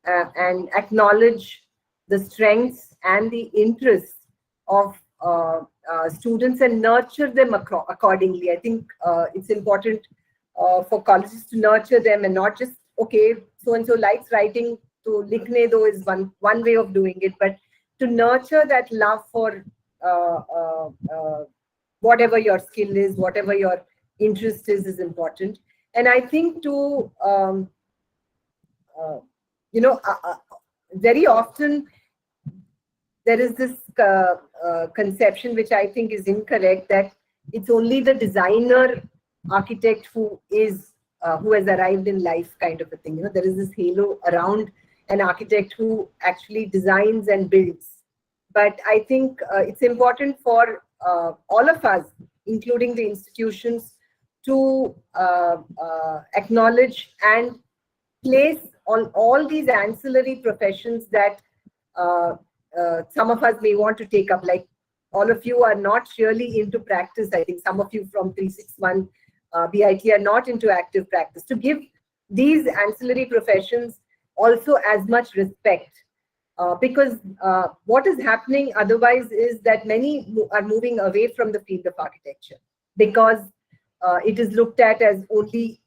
Speaker 2: and acknowledge the strengths and the interests of students and nurture them accordingly. I think it's important for colleges to nurture them, and not just, okay, so and so likes writing, to likhne do is one way of doing it, but to nurture that love for whatever your skill is, whatever your interest is important. And I think to very often there is this conception, which I think is incorrect, that it's only the designer architect who has arrived in life, kind of a thing. There is this halo around an architect who actually designs and builds. But I think it's important for all of us, including the institutions, to acknowledge and place on all these ancillary professions that some of us may want to take up. Like, all of you are not really into practice. I think some of you from 361 BIT are not into active practice. To give these ancillary professions also as much respect, because what is happening otherwise is that many are moving away from the field of architecture, because it is looked at as only,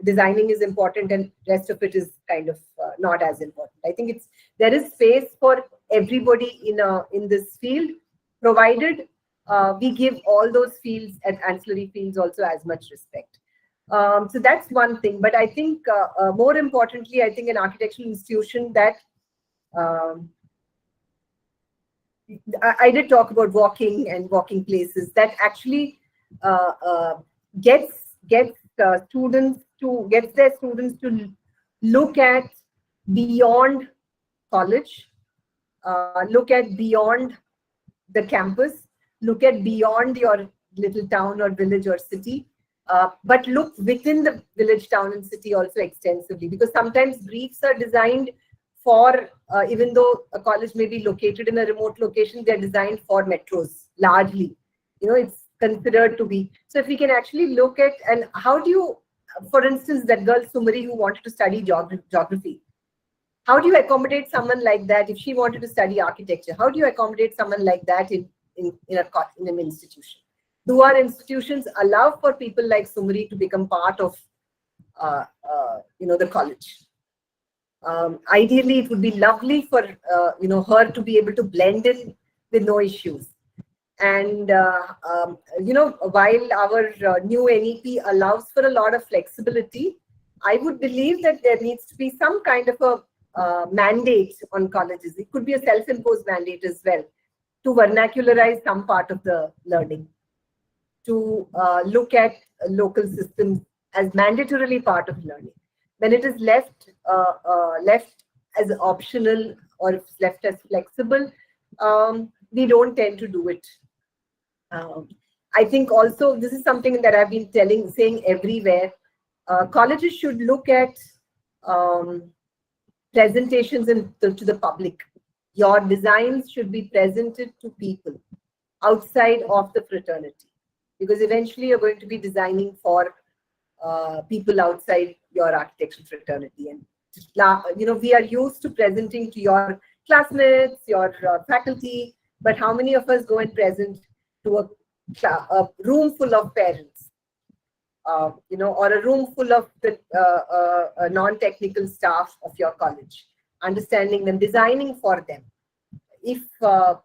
Speaker 2: designing is important and rest of it is kind of not as important. I think there is space for everybody in this field, provided we give all those fields and ancillary fields also as much respect. So that's one thing. But I think more importantly, I think an architectural institution that I did talk about walking places, that actually gets their students to look at beyond college, look at beyond the campus, look at beyond your little town or village or city, but look within the village, town and city also extensively. Because sometimes briefs are designed for, even though a college may be located in a remote location, they're designed for metros largely. It's considered to be. So if we can actually look at, and how do you, for instance, that girl Sumari who wanted to study geography, how do you accommodate someone like that if she wanted to study architecture? How do you accommodate someone like that in an institution? Do our institutions allow for people like Sumari to become part of the college? Ideally, it would be lovely for her to be able to blend in with no issues. And while our new NEP allows for a lot of flexibility, I would believe that there needs to be some kind of a mandate on colleges. It could be a self-imposed mandate as well, to vernacularize some part of the learning, to look at local systems as mandatorily part of learning. When it is left as optional or left as flexible, we don't tend to do it. I think also this is something that I've been saying everywhere. Colleges should look at presentations to the public. Your designs should be presented to people outside of the fraternity, because eventually you're going to be designing for people outside your architectural fraternity. And we are used to presenting to your classmates, your faculty, but how many of us go and present to a room full of parents, or a room full of the non-technical staff of your college, understanding them, designing for them? If I'm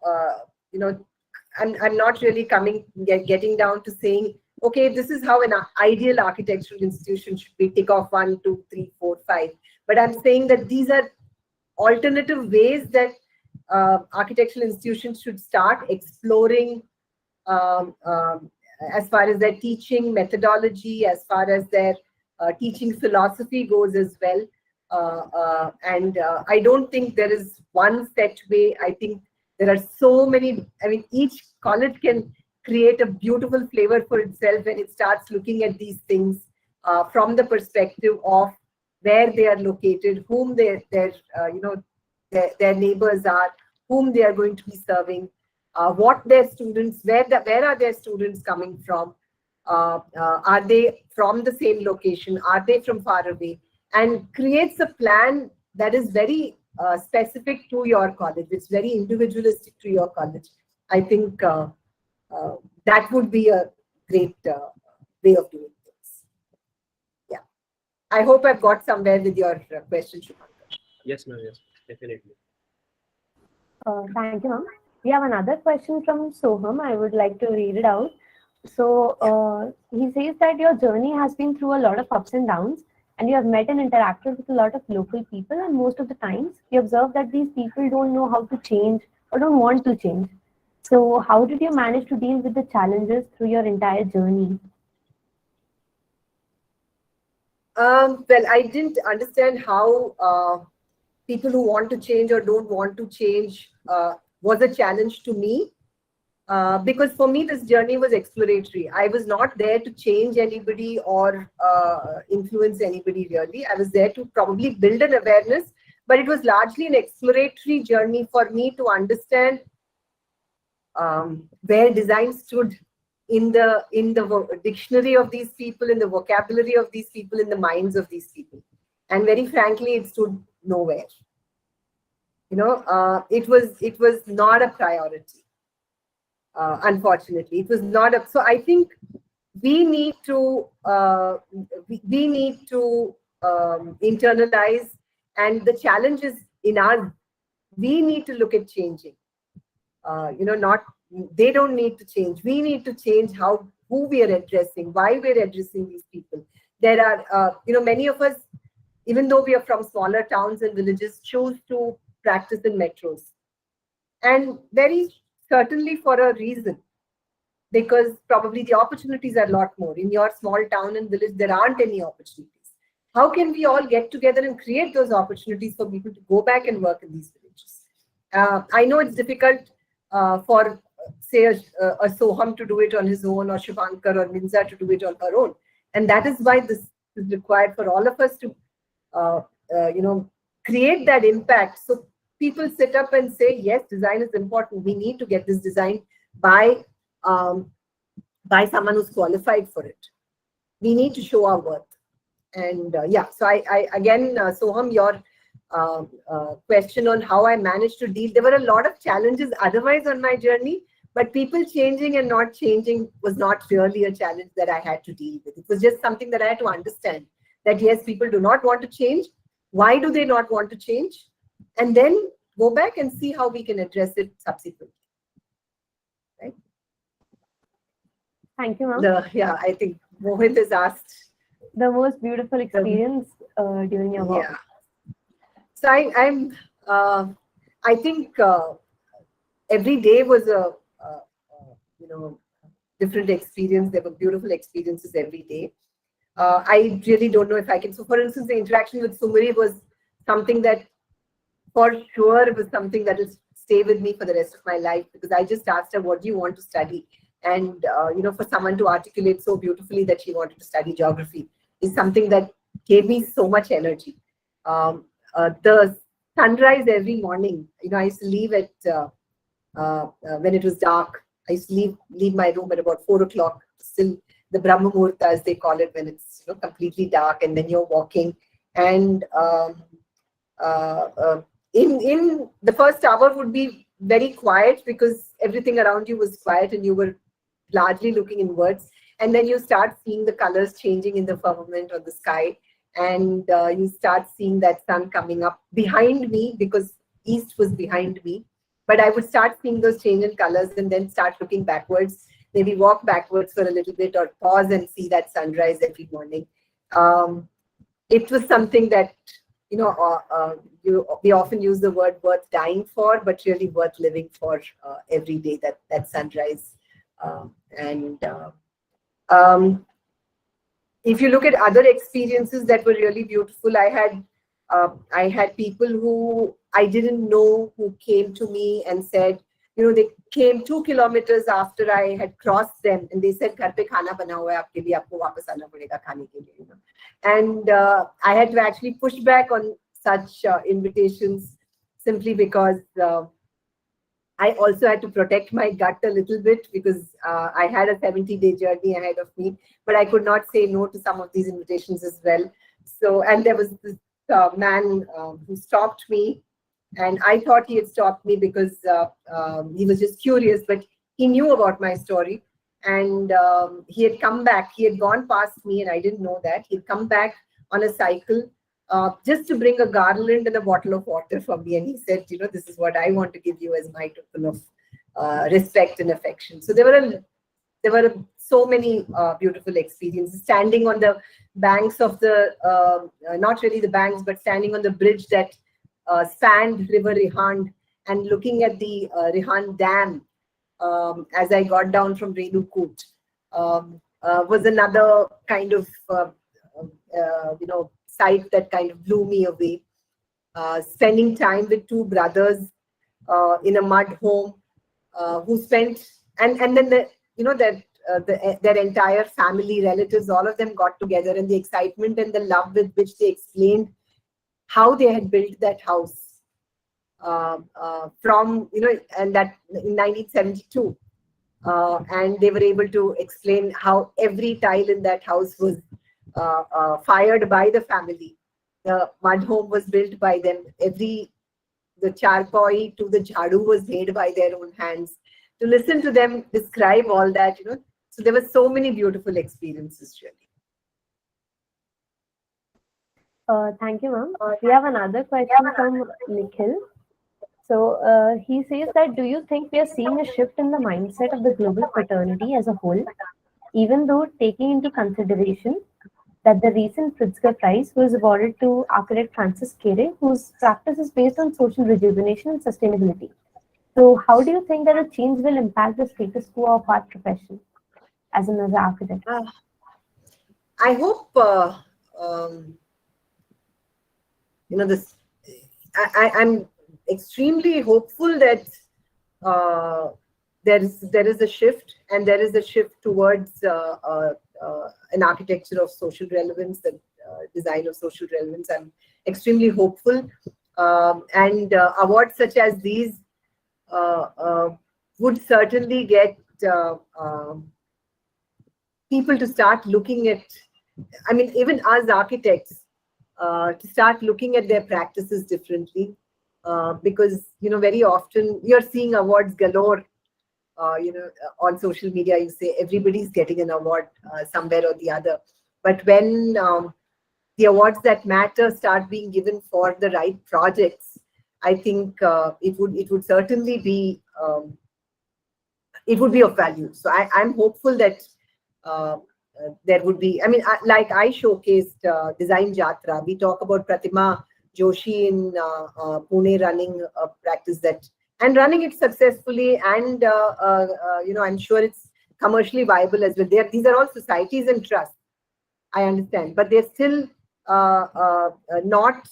Speaker 2: not really getting down to saying okay, this is how an ideal architectural institution should be, tick off 1, 2, 3, 4, 5. But I'm saying that these are alternative ways that architectural institutions should start exploring um, um, as far as their teaching methodology, as far as their teaching philosophy goes as well. And I don't think there is one set way. I think there are so many. I mean, each college can create a beautiful flavor for itself when it starts looking at these things from the perspective of where they are located, whom their neighbors are, whom they are going to be serving, what their students, where are their students coming from, are they from the same location, are they from far away, and creates a plan that is very specific to your college. It's very individualistic to your college. I think that would be a great way of doing things. Yeah, I hope I've got somewhere with your question, Shubhankar.
Speaker 3: Yes, ma'am. Yes, definitely.
Speaker 1: Thank you, ma'am. We have another question from Soham. I would like to read it out. So he says that your journey has been through a lot of ups and downs, and you have met and interacted with a lot of local people, and most of the times you observe that these people don't know how to change or don't want to change. So how did you manage to deal with the challenges through your entire journey?
Speaker 2: Well, I didn't understand how people who want to change or don't want to change was a challenge to me. Because for me, this journey was exploratory. I was not there to change anybody or influence anybody really. I was there to probably build an awareness, but it was largely an exploratory journey for me to understand where design stood in the dictionary of these people, in the vocabulary of these people, in the minds of these people. And very frankly, it stood nowhere. You know, it was not a priority. Unfortunately, it was not a. So I think we need to internalize, and the challenge is in our. We need to look at changing. Not they don't need to change. We need to change who we are addressing, why we are addressing these people. There are many of us, even though we are from smaller towns and villages, choose to practice in metros, and very certainly for a reason, because probably the opportunities are a lot more. In your small town and village, there aren't any opportunities. How can we all get together and create those opportunities for people to go back and work in these villages? I know it's difficult for, say, a Soham to do it on his own, or Shubhankar or Minza to do it on her own. And that is why this is required for all of us to, create that impact. So people sit up and say, yes, design is important. We need to get this design by someone who's qualified for it. We need to show our worth. And so I again, Soham, your question on how I managed to deal. There were a lot of challenges otherwise on my journey, but people changing and not changing was not really a challenge that I had to deal with. It was just something that I had to understand, that yes, people do not want to change. Why do they not want to change? And then go back and see how we can address it subsequently. Right?
Speaker 1: Thank you, ma'am.
Speaker 2: I think Mohit has asked.
Speaker 1: The most beautiful experience during your work.
Speaker 2: Yeah. So I think every day was a different experience. There were beautiful experiences every day. I really don't know if I can. So, for instance, the interaction with Sumari was something that, for sure, was something that will stay with me for the rest of my life, because I just asked her, "What do you want to study?" And for someone to articulate so beautifully that she wanted to study geography is something that gave me so much energy. The sunrise every morning. I used to leave at when it was dark. I used to leave my room at about 4 o'clock. Still, the Brahma Muhurta, as they call it, when it's completely dark, and then you're walking. And in the first hour would be very quiet, because everything around you was quiet and you were largely looking inwards. And then you start seeing the colors changing in the firmament or the sky, and you start seeing that sun coming up behind me, because east was behind me. But I would start seeing those change in colors and then start looking backwards. maybe walk backwards for a little bit or pause and see that sunrise every morning. It was something that, we often use the word worth dying for, but really worth living for every day, that sunrise. If you look at other experiences that were really beautiful, I had people who I didn't know who came to me and said, they came 2 kilometers after I had crossed them, and they said, "Ghar pe khana bana hua hai aapke liye, aapko wapas aana padega khane ke liye." And I had to actually push back on such invitations, simply because I also had to protect my gut a little bit, because I had a 70-day journey ahead of me, but I could not say no to some of these invitations as well. So, and there was this man who stopped me, and I thought he had stopped me because he was just curious, but he knew about my story. And he had come back. He had gone past me, and I didn't know that. He'd come back on a cycle just to bring a garland and a bottle of water for me. And he said, "This is what I want to give you as my token of respect and affection." So there were so many beautiful experiences. Standing on the banks of the, not really the banks, but standing on the bridge that spanned River Rihand, and looking at the Rihand Dam as I got down from Renukut, was another kind of, sight that kind of blew me away. Spending time with 2 brothers in a mud home, who spent, and then their entire family, relatives, all of them got together, and the excitement and the love with which they explained how they had built that house from, and that in 1972. And they were able to explain how every tile in that house was fired by the family. The mud home was built by them. The charpoi to the jhadu was made by their own hands. To listen to them describe all that, so there were so many beautiful experiences, really.
Speaker 1: Thank you, ma'am. We have another question from Nikhil. So he says that, do you think we are seeing a shift in the mindset of the global fraternity as a whole, even though taking into consideration that the recent Pritzker Prize was awarded to architect Francis Kere, whose practice is based on social rejuvenation and sustainability? So how do you think that a change will impact the status quo of our profession as an architect?
Speaker 2: I hope, I'm extremely hopeful that there is a shift, and there is a shift towards an architecture of social relevance, and design of social relevance. I'm extremely hopeful, and awards such as these would certainly get people to start looking at, even us architects, to start looking at their practices differently, because very often you're seeing awards galore. On social media, you say everybody's getting an award somewhere or the other. But when the awards that matter start being given for the right projects, I think it would certainly be it would be of value. So I'm hopeful that there would be. Like I showcased Design Jatra. We talk about Pratima Joshi in Pune running a practice and running it successfully, and I'm sure it's commercially viable as well. These are all societies and trusts, I understand, but they're still not,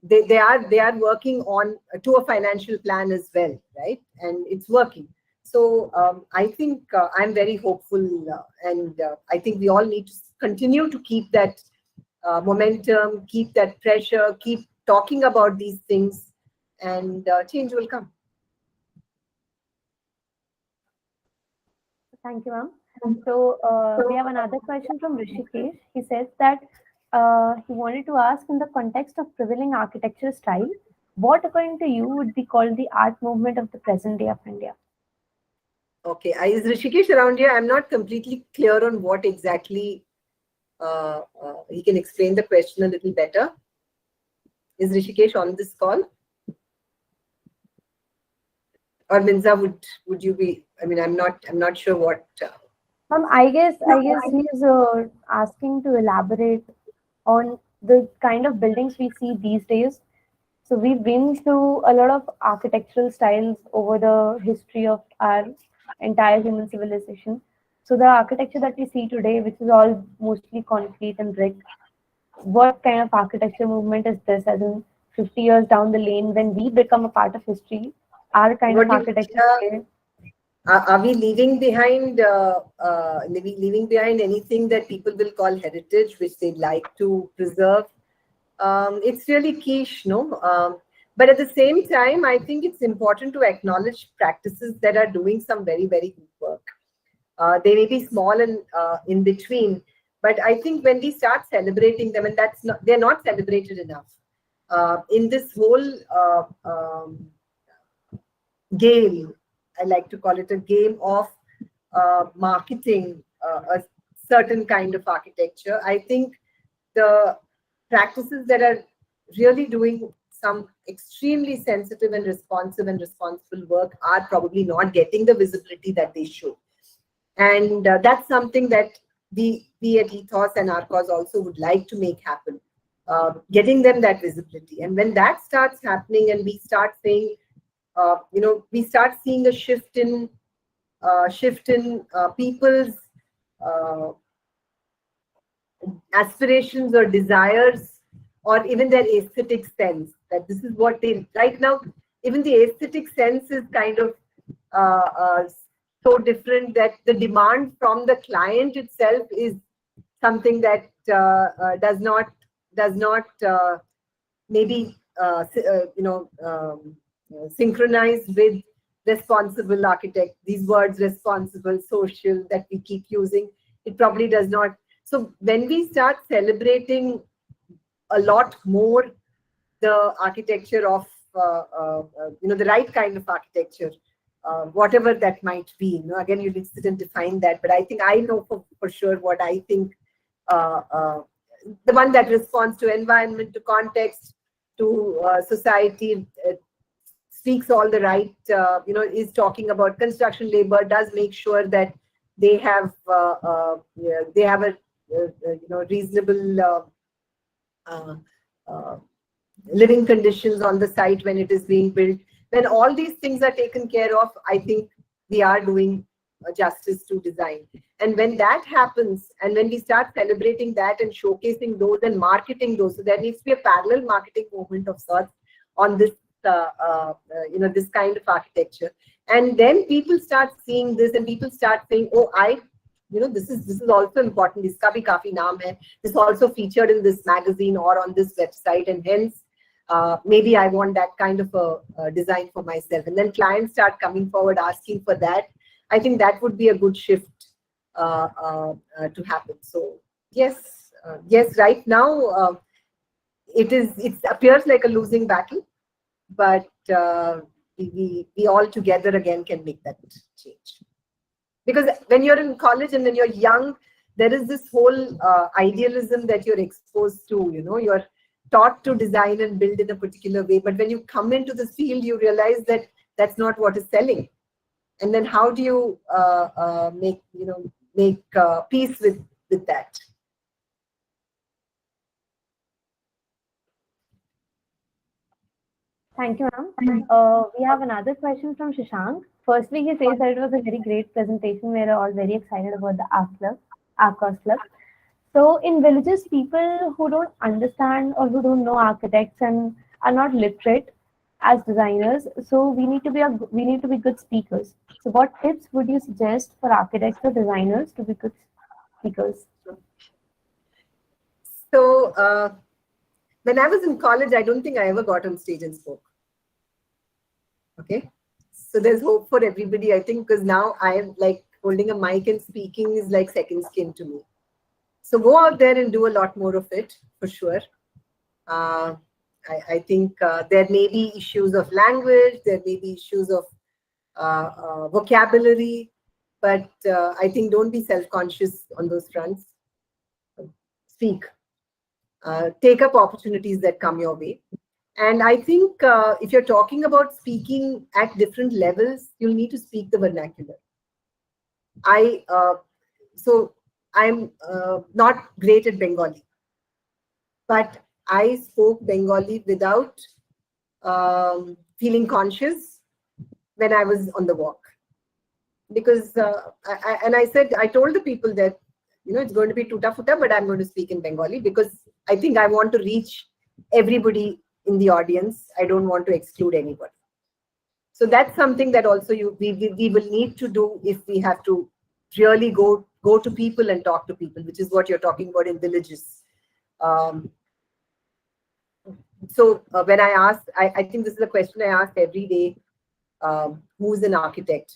Speaker 2: they are working on to a financial plan as well, right? And it's working. So I think I'm very hopeful, and I think we all need to continue to keep that momentum, keep that pressure, keep talking about these things, and change will come.
Speaker 1: Thank you, ma'am. So we have another question from Rishikesh. He says that he wanted to ask, in the context of prevailing architecture style, what according to you would be called the art movement of the present day of India?
Speaker 2: Okay, is Rishikesh around here? I'm not completely clear on what exactly. He can explain the question a little better. Is Rishikesh on this call? Or Minza, would you be? I mean, I'm not sure what.
Speaker 1: I guess he's asking to elaborate on the kind of buildings we see these days. So we've been through a lot of architectural styles over the history of our entire human civilization. So the architecture that we see today, which is all mostly concrete and brick, what kind of architecture movement is this? As in 50 years down the lane, when we become a part of history, our kind
Speaker 2: What
Speaker 1: of
Speaker 2: do you,
Speaker 1: architecture today.
Speaker 2: are we leaving behind leaving behind anything that people will call heritage, which they'd like to preserve? It's really quiche, no? But at the same time, I think it's important to acknowledge practices that are doing some very, very good work. They may be small and in between, but I think when we start celebrating them, and they're not celebrated enough in this whole game. I like to call it a game of marketing a certain kind of architecture. I think the practices that are really doing some extremely sensitive and responsive and responsible work are probably not getting the visibility that they should. And that's something that we at Ethos and ARCOS also would like to make happen, getting them that visibility. And when that starts happening and we start saying, we start seeing a shift in people's uh, aspirations or desires, or even their aesthetic sense, that this is what they right now. Even the aesthetic sense is kind of so different that the demand from the client itself is something that does not maybe synchronize with responsible architect. These words, responsible, social, that we keep using, it probably does not. So when we start celebrating a lot more the architecture of the right kind of architecture, whatever that might be, again, you need to sit and define that, but I think I know for sure what I think. The one that responds to environment, to context, to society, speaks all the right, is talking about construction labor, does make sure that they have a reasonable living conditions on the site when it is being built. When all these things are taken care of, I think we are doing justice to design. And when that happens, and when we start celebrating that and showcasing those and marketing those, so there needs to be a parallel marketing movement of sorts on this, this kind of architecture. And then people start seeing this, and people start saying, "Oh, this is also important. Iska bhi kafi naam hai. This also featured in this magazine or on this website, and hence maybe I want that kind of a design for myself." And then clients start coming forward asking for that. I think that would be a good shift to happen. So yes, right now it appears like a losing battle, but we all together again can make that change. Because when you're in college and when you're young, there is this whole idealism that you're exposed to. You're taught to design and build in a particular way, but when you come into this field, you realize that that's not what is selling. And then how do you make peace with that?
Speaker 1: Thank you, ma'am. We have another question from Shashank. Firstly, he says that it was a very great presentation. We are all very excited about the ARCOS Club. So, in villages, people who don't understand or who don't know architects and are not literate as designers, so we need to be good speakers. So, what tips would you suggest for architects or designers to be good speakers?
Speaker 2: So, when I was in college, I don't think I ever got on stage and spoke. Okay, so there's hope for everybody, I think, because now I am like holding a mic and speaking is like second skin to me. So go out there and do a lot more of it, for sure. I think there may be issues of language, there may be issues of vocabulary, but I think don't be self-conscious on those fronts. Speak. Take up opportunities that come your way. And I think if you're talking about speaking at different levels, you'll need to speak the vernacular. So I'm not great at Bengali, but I spoke Bengali without feeling conscious when I was on the walk. Because I told the people that, it's going to be tuta futa, but I'm going to speak in Bengali because I think I want to reach everybody in the audience. I don't want to exclude anybody. So that's something that also we will need to do if we have to really go to people and talk to people, which is what you're talking about in villages. So when I asked, I think this is a question I asked every day, who's an architect?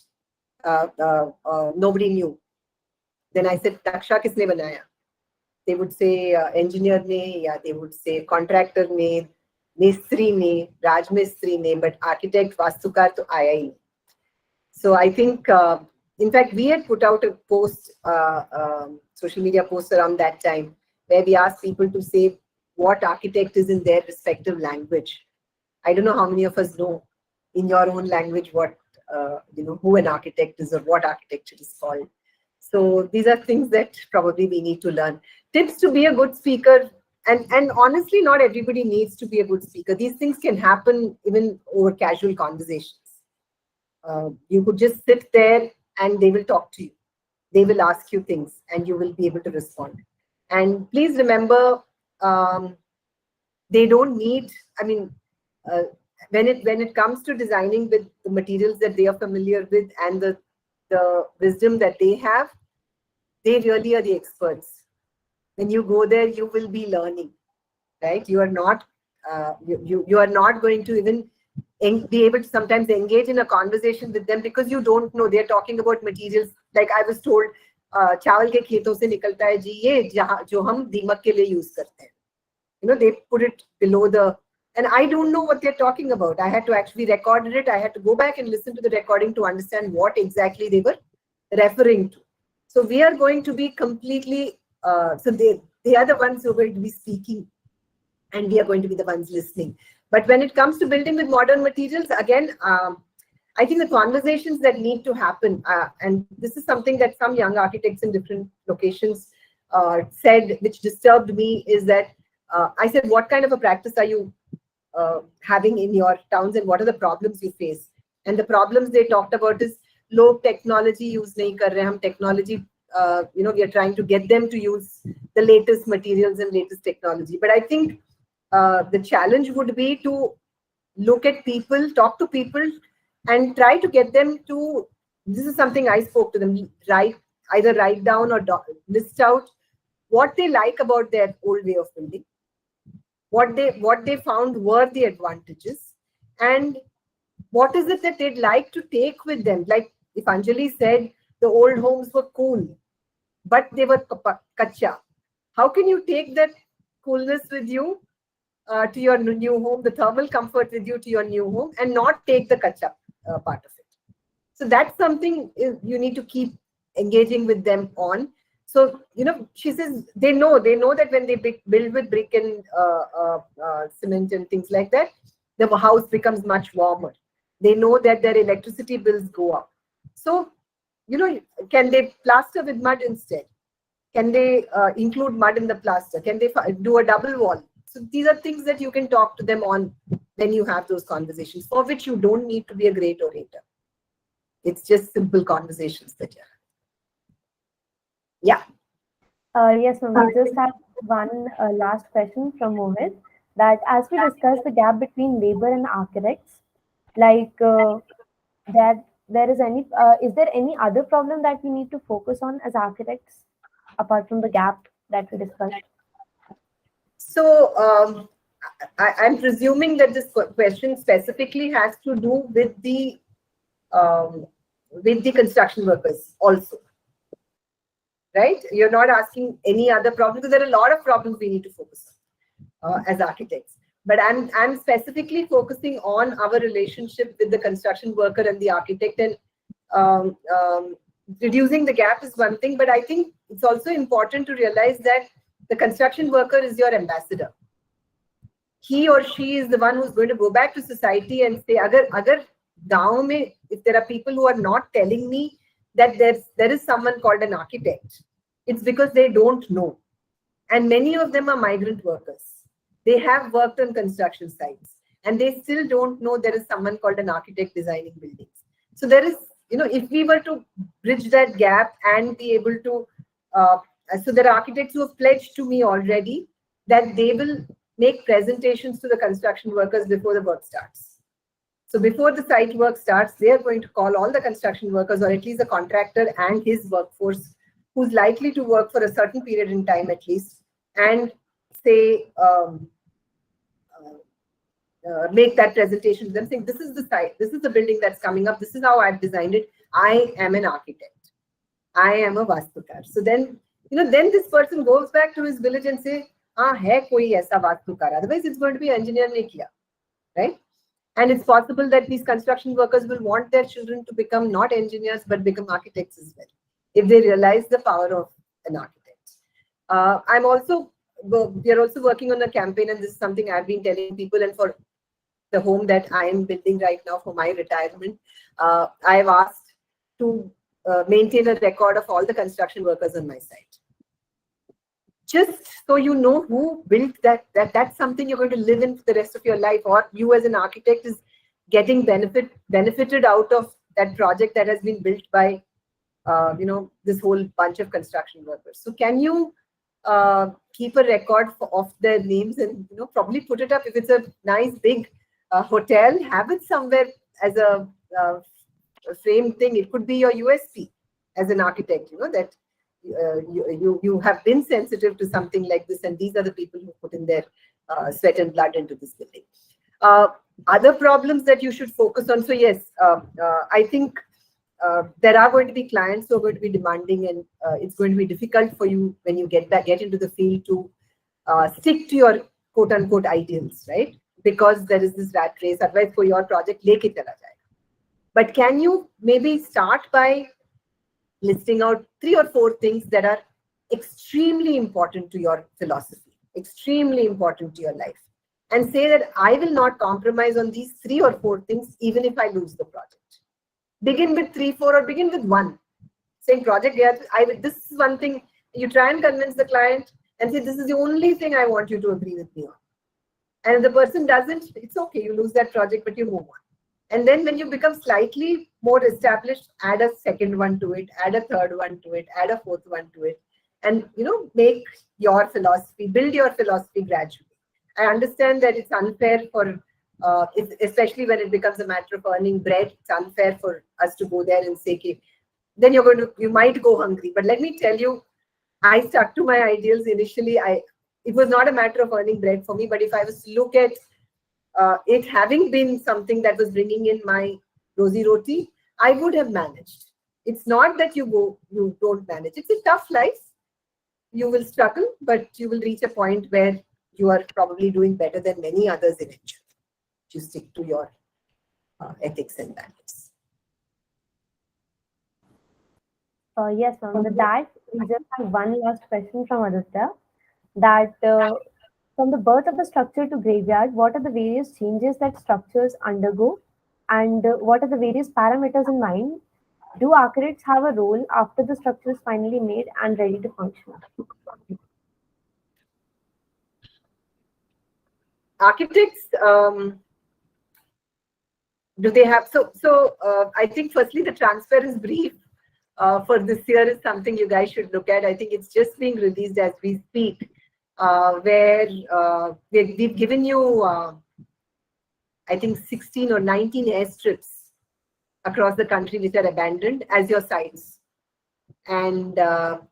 Speaker 2: Nobody knew. Then I said, Taksha kisne banaya? They would say engineer ne, ya they would say contractor ne, Mistri ne, Raj Mistri ne, but architect Vastukar to aaya hi. So I think, in fact, we had put out a post, social media post around that time, where we asked people to say what architect is in their respective language. I don't know how many of us know in your own language what, who an architect is or what architecture is called. So these are things that probably we need to learn. Tips to be a good speaker. And honestly, not everybody needs to be a good speaker. These things can happen even over casual conversations. You could just sit there and they will talk to you. They will ask you things and you will be able to respond. And please remember, they don't need, when it comes to designing with the materials that they are familiar with and the wisdom that they have, they really are the experts. When you go there, you will be learning, right? You are not you are not going to even be able to sometimes engage in a conversation with them because you don't know. They're talking about materials. Like I was told, चावल के खेतों से निकलता है जी ये जो हम दीमक के लिए use करते हैं. They put it below the, and I don't know what they're talking about. I had to actually record it. I had to go back and listen to the recording to understand what exactly they were referring to. So we are going to be completely, so they are the ones who are going to be speaking and we are going to be the ones listening. But when it comes to building with modern materials, again, I think the conversations that need to happen, and this is something that some young architects in different locations said, which disturbed me, is that I said, what kind of a practice are you having in your towns and what are the problems you face? And the problems they talked about is low technology use nahi kar rahe, hum technology, we are trying to get them to use the latest materials and latest technology. But I think the challenge would be to look at people, talk to people, and try to get them to, this is something I spoke to them, either write down or list out what they like about their old way of building, what they found were the advantages, and what is it that they'd like to take with them. Like if Anjali said the old homes were cool, but they were kacha. How can you take that coolness with you to your new home, the thermal comfort with you to your new home, and not take the kacha part of it? So that's something you need to keep engaging with them on. So, she says they know that when they build with brick and cement and things like that, the house becomes much warmer. They know that their electricity bills go up. So, can they plaster with mud instead? Can they include mud in the plaster? Can they do a double wall? So these are things that you can talk to them on when you have those conversations, for which you don't need to be a great orator. It's just simple conversations that you have. Yeah.
Speaker 1: Yes, ma'am. We just have one last question from Mohit. That as we discuss the gap between labor and architects, like that there is is there any other problem that we need to focus on as architects apart from the gap that we discussed?
Speaker 2: So I'm presuming that this question specifically has to do with the construction workers also, right? You're not asking any other problem, because there are a lot of problems we need to focus on as architects. But I'm specifically focusing on our relationship with the construction worker and the architect, and reducing the gap is one thing, but I think it's also important to realize that the construction worker is your ambassador. he or she is the one who's going to go back to society and say, agar gaon mein, if there are people who are not telling me that there is someone called an architect, it's because they don't know. And many of them are migrant workers. They have worked on construction sites and they still don't know there is someone called an architect designing buildings. So there is, if we were to bridge that gap and be able to, so there are architects who have pledged to me already that they will make presentations to the construction workers before the work starts. So before the site work starts, they are going to call all the construction workers, or at least the contractor and his workforce, who's likely to work for a certain period in time at least, and say, make that presentation to them, saying, this is the site, this is the building that's coming up, this is how I've designed it. I am an architect. I am a vastukar. So then, then this person goes back to his village and say, hai koi aisa vastukar. Otherwise, it's going to be engineer ne kiya, right? And it's possible that these construction workers will want their children to become not engineers, but become architects as well, if they realize the power of an architect. We are also working on a campaign, and this is something I've been telling people, and for the home that I am building right now for my retirement, I've asked to maintain a record of all the construction workers on my site. Just so you know who built that's something you're going to live in for the rest of your life, or you as an architect is getting benefited out of that project that has been built by this whole bunch of construction workers. So can you keep a record of their names and probably put it up? If it's a nice big hotel, have it somewhere as a frame thing. It could be your USP as an architect, that you have been sensitive to something like this, and these are the people who put in their sweat and blood into this building. Other problems that you should focus on. So yes, I think there are going to be clients who are going to be demanding, and it's going to be difficult for you when you get into the field to stick to your quote unquote ideals, right? Because there is this rat race. Otherwise, for your project, leke chala jayega. But can you maybe start by listing out 3 or 4 things that are extremely important to your philosophy, extremely important to your life, and say that I will not compromise on these 3 or 4 things even if I lose the project. Begin with 3, 4, or begin with 1. Saying project, this is one thing. You try and convince the client and say, this is the only thing I want you to agree with me on. And if the person doesn't, it's okay. You lose that project, but you move on. And then when you become slightly more established, add a second one to it, add a third one to it, add a fourth one to it, and make your philosophy, build your philosophy gradually. I understand that it's unfair for, especially when it becomes a matter of earning bread, it's unfair for us to go there and say, okay, then you might go hungry. But let me tell you, I stuck to my ideals initially. It was not a matter of earning bread for me, but if I was to look at it having been something that was bringing in my rosy roti, I would have managed. It's not that you don't manage. It's a tough life. You will struggle, but you will reach a point where you are probably doing better than many others eventually. You stick to your ethics and values.
Speaker 1: Yes, ma'am. With that, we just have one last question from Aditya. That from the birth of the structure to graveyard, what are the various changes that structures undergo, and what are the various parameters in mind? Do architects have a role after the structure is finally made and ready to function?
Speaker 2: Architects, do they have? So I think firstly the transparent brief for this year is something you guys should look at. I think it's just being released as we speak, where we've given you, I think 16 or 19 airstrips across the country which are abandoned as your sites. And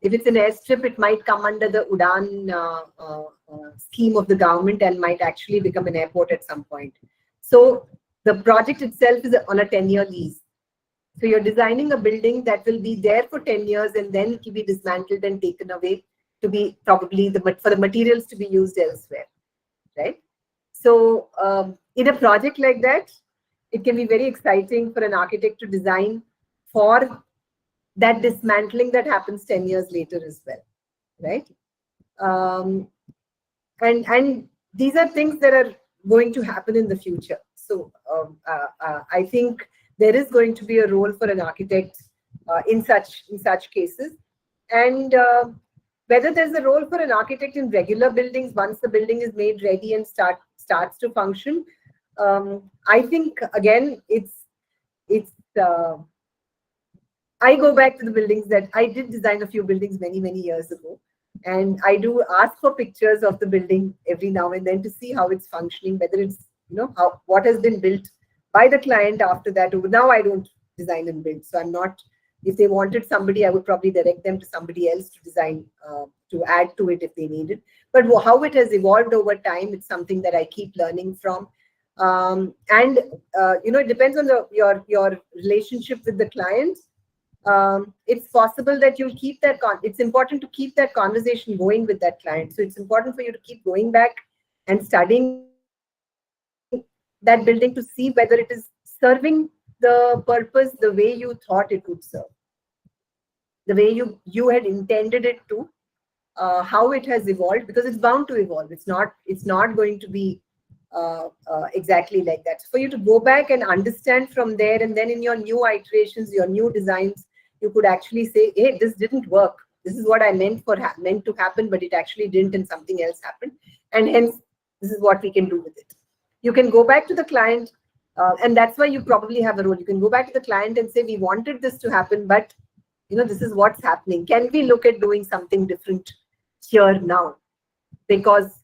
Speaker 2: if it's an airstrip, it might come under the Udan scheme of the government and might actually become an airport at some point. So the project itself is on a 10-year lease. So you're designing a building that will be there for 10 years and then it will be dismantled and taken away to be probably for the materials to be used elsewhere, right? So in a project like that, it can be very exciting for an architect to design for that dismantling that happens 10 years later as well, right? And these are things that are going to happen in the future. So I think there is going to be a role for an architect in such cases. And whether there's a role for an architect in regular buildings once the building is made ready and starts to function, I think again it's I go back to the buildings that I did design a few buildings many years ago, and I do ask for pictures of the building every now and then to see how it's functioning, whether it's what has been built by the client after that. Now I don't design and build, so I'm not. If they wanted somebody, I would probably direct them to somebody else to design, to add to it if they needed. But how it has evolved over time, it's something that I keep learning from. And it depends on your relationship with the client. It's possible that you'll keep that. It's important to keep that conversation going with that client. So it's important for you to keep going back and studying that building to see whether it is serving the purpose the way you thought it would serve, the way you had intended it to, how it has evolved, because it's bound to evolve. It's not going to be exactly like that. So for you to go back and understand from there, and then in your new iterations, your new designs, you could actually say, hey, this didn't work. This is what I meant to happen, but it actually didn't, and something else happened. And hence, this is what we can do with it. You can go back to the client, and that's why you probably have a role. You can go back to the client and say, we wanted this to happen, but this is what's happening. Can we look at doing something different here now? Because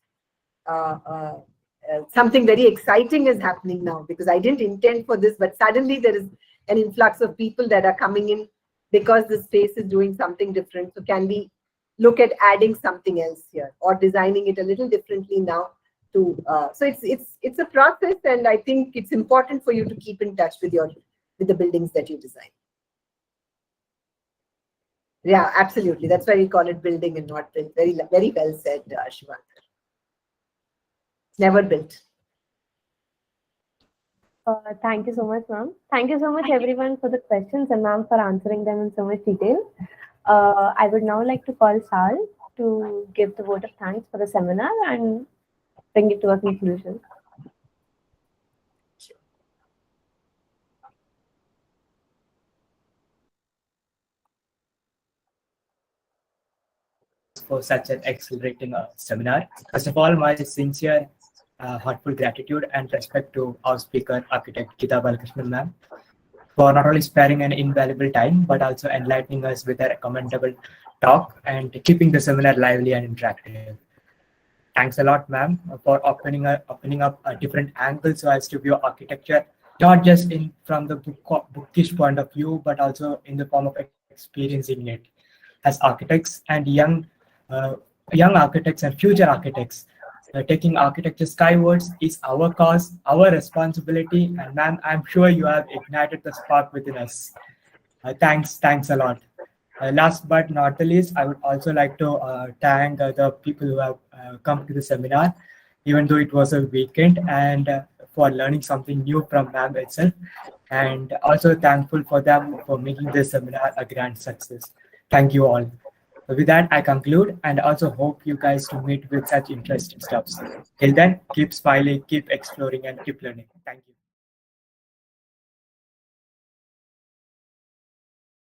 Speaker 2: something very exciting is happening now, because I didn't intend for this, but suddenly there is an influx of people that are coming in because the space is doing something different. So can we look at adding something else here, or designing it a little differently now? So it's a process, and I think it's important for you to keep in touch with the buildings that you design. Yeah, absolutely. That's why we call it building and not built. Very well said, Shivant. Never built.
Speaker 1: Thank you so much, ma'am. Thank you so much, everyone, for the questions, and ma'am for answering them in so much detail. I would now like to call Sal to give the vote of thanks for the seminar and bring it to a conclusion.
Speaker 4: For such an exhilarating seminar. First of all, my sincere, heartful gratitude and respect to our speaker, architect Gita Balakrishnan ma'am, for not only sparing an invaluable time, but also enlightening us with a commendable talk and keeping the seminar lively and interactive. Thanks a lot, ma'am, for opening up a different angle so as to view architecture, not just from the bookish point of view, but also in the form of experiencing it. As architects and young architects and future architects, taking architecture skywards is our cause, our responsibility, and ma'am, I'm sure you have ignited the spark within us. Thanks a lot. Last but not the least, I would also like to thank the people who have come to the seminar, even though it was a weekend, and for learning something new from ma'am itself, and also thankful for them for making this seminar a grand success. Thank you all. With that, I conclude, and also hope you guys to meet with such interesting stuff. Till then, keep smiling, keep exploring, and keep learning. Thank you.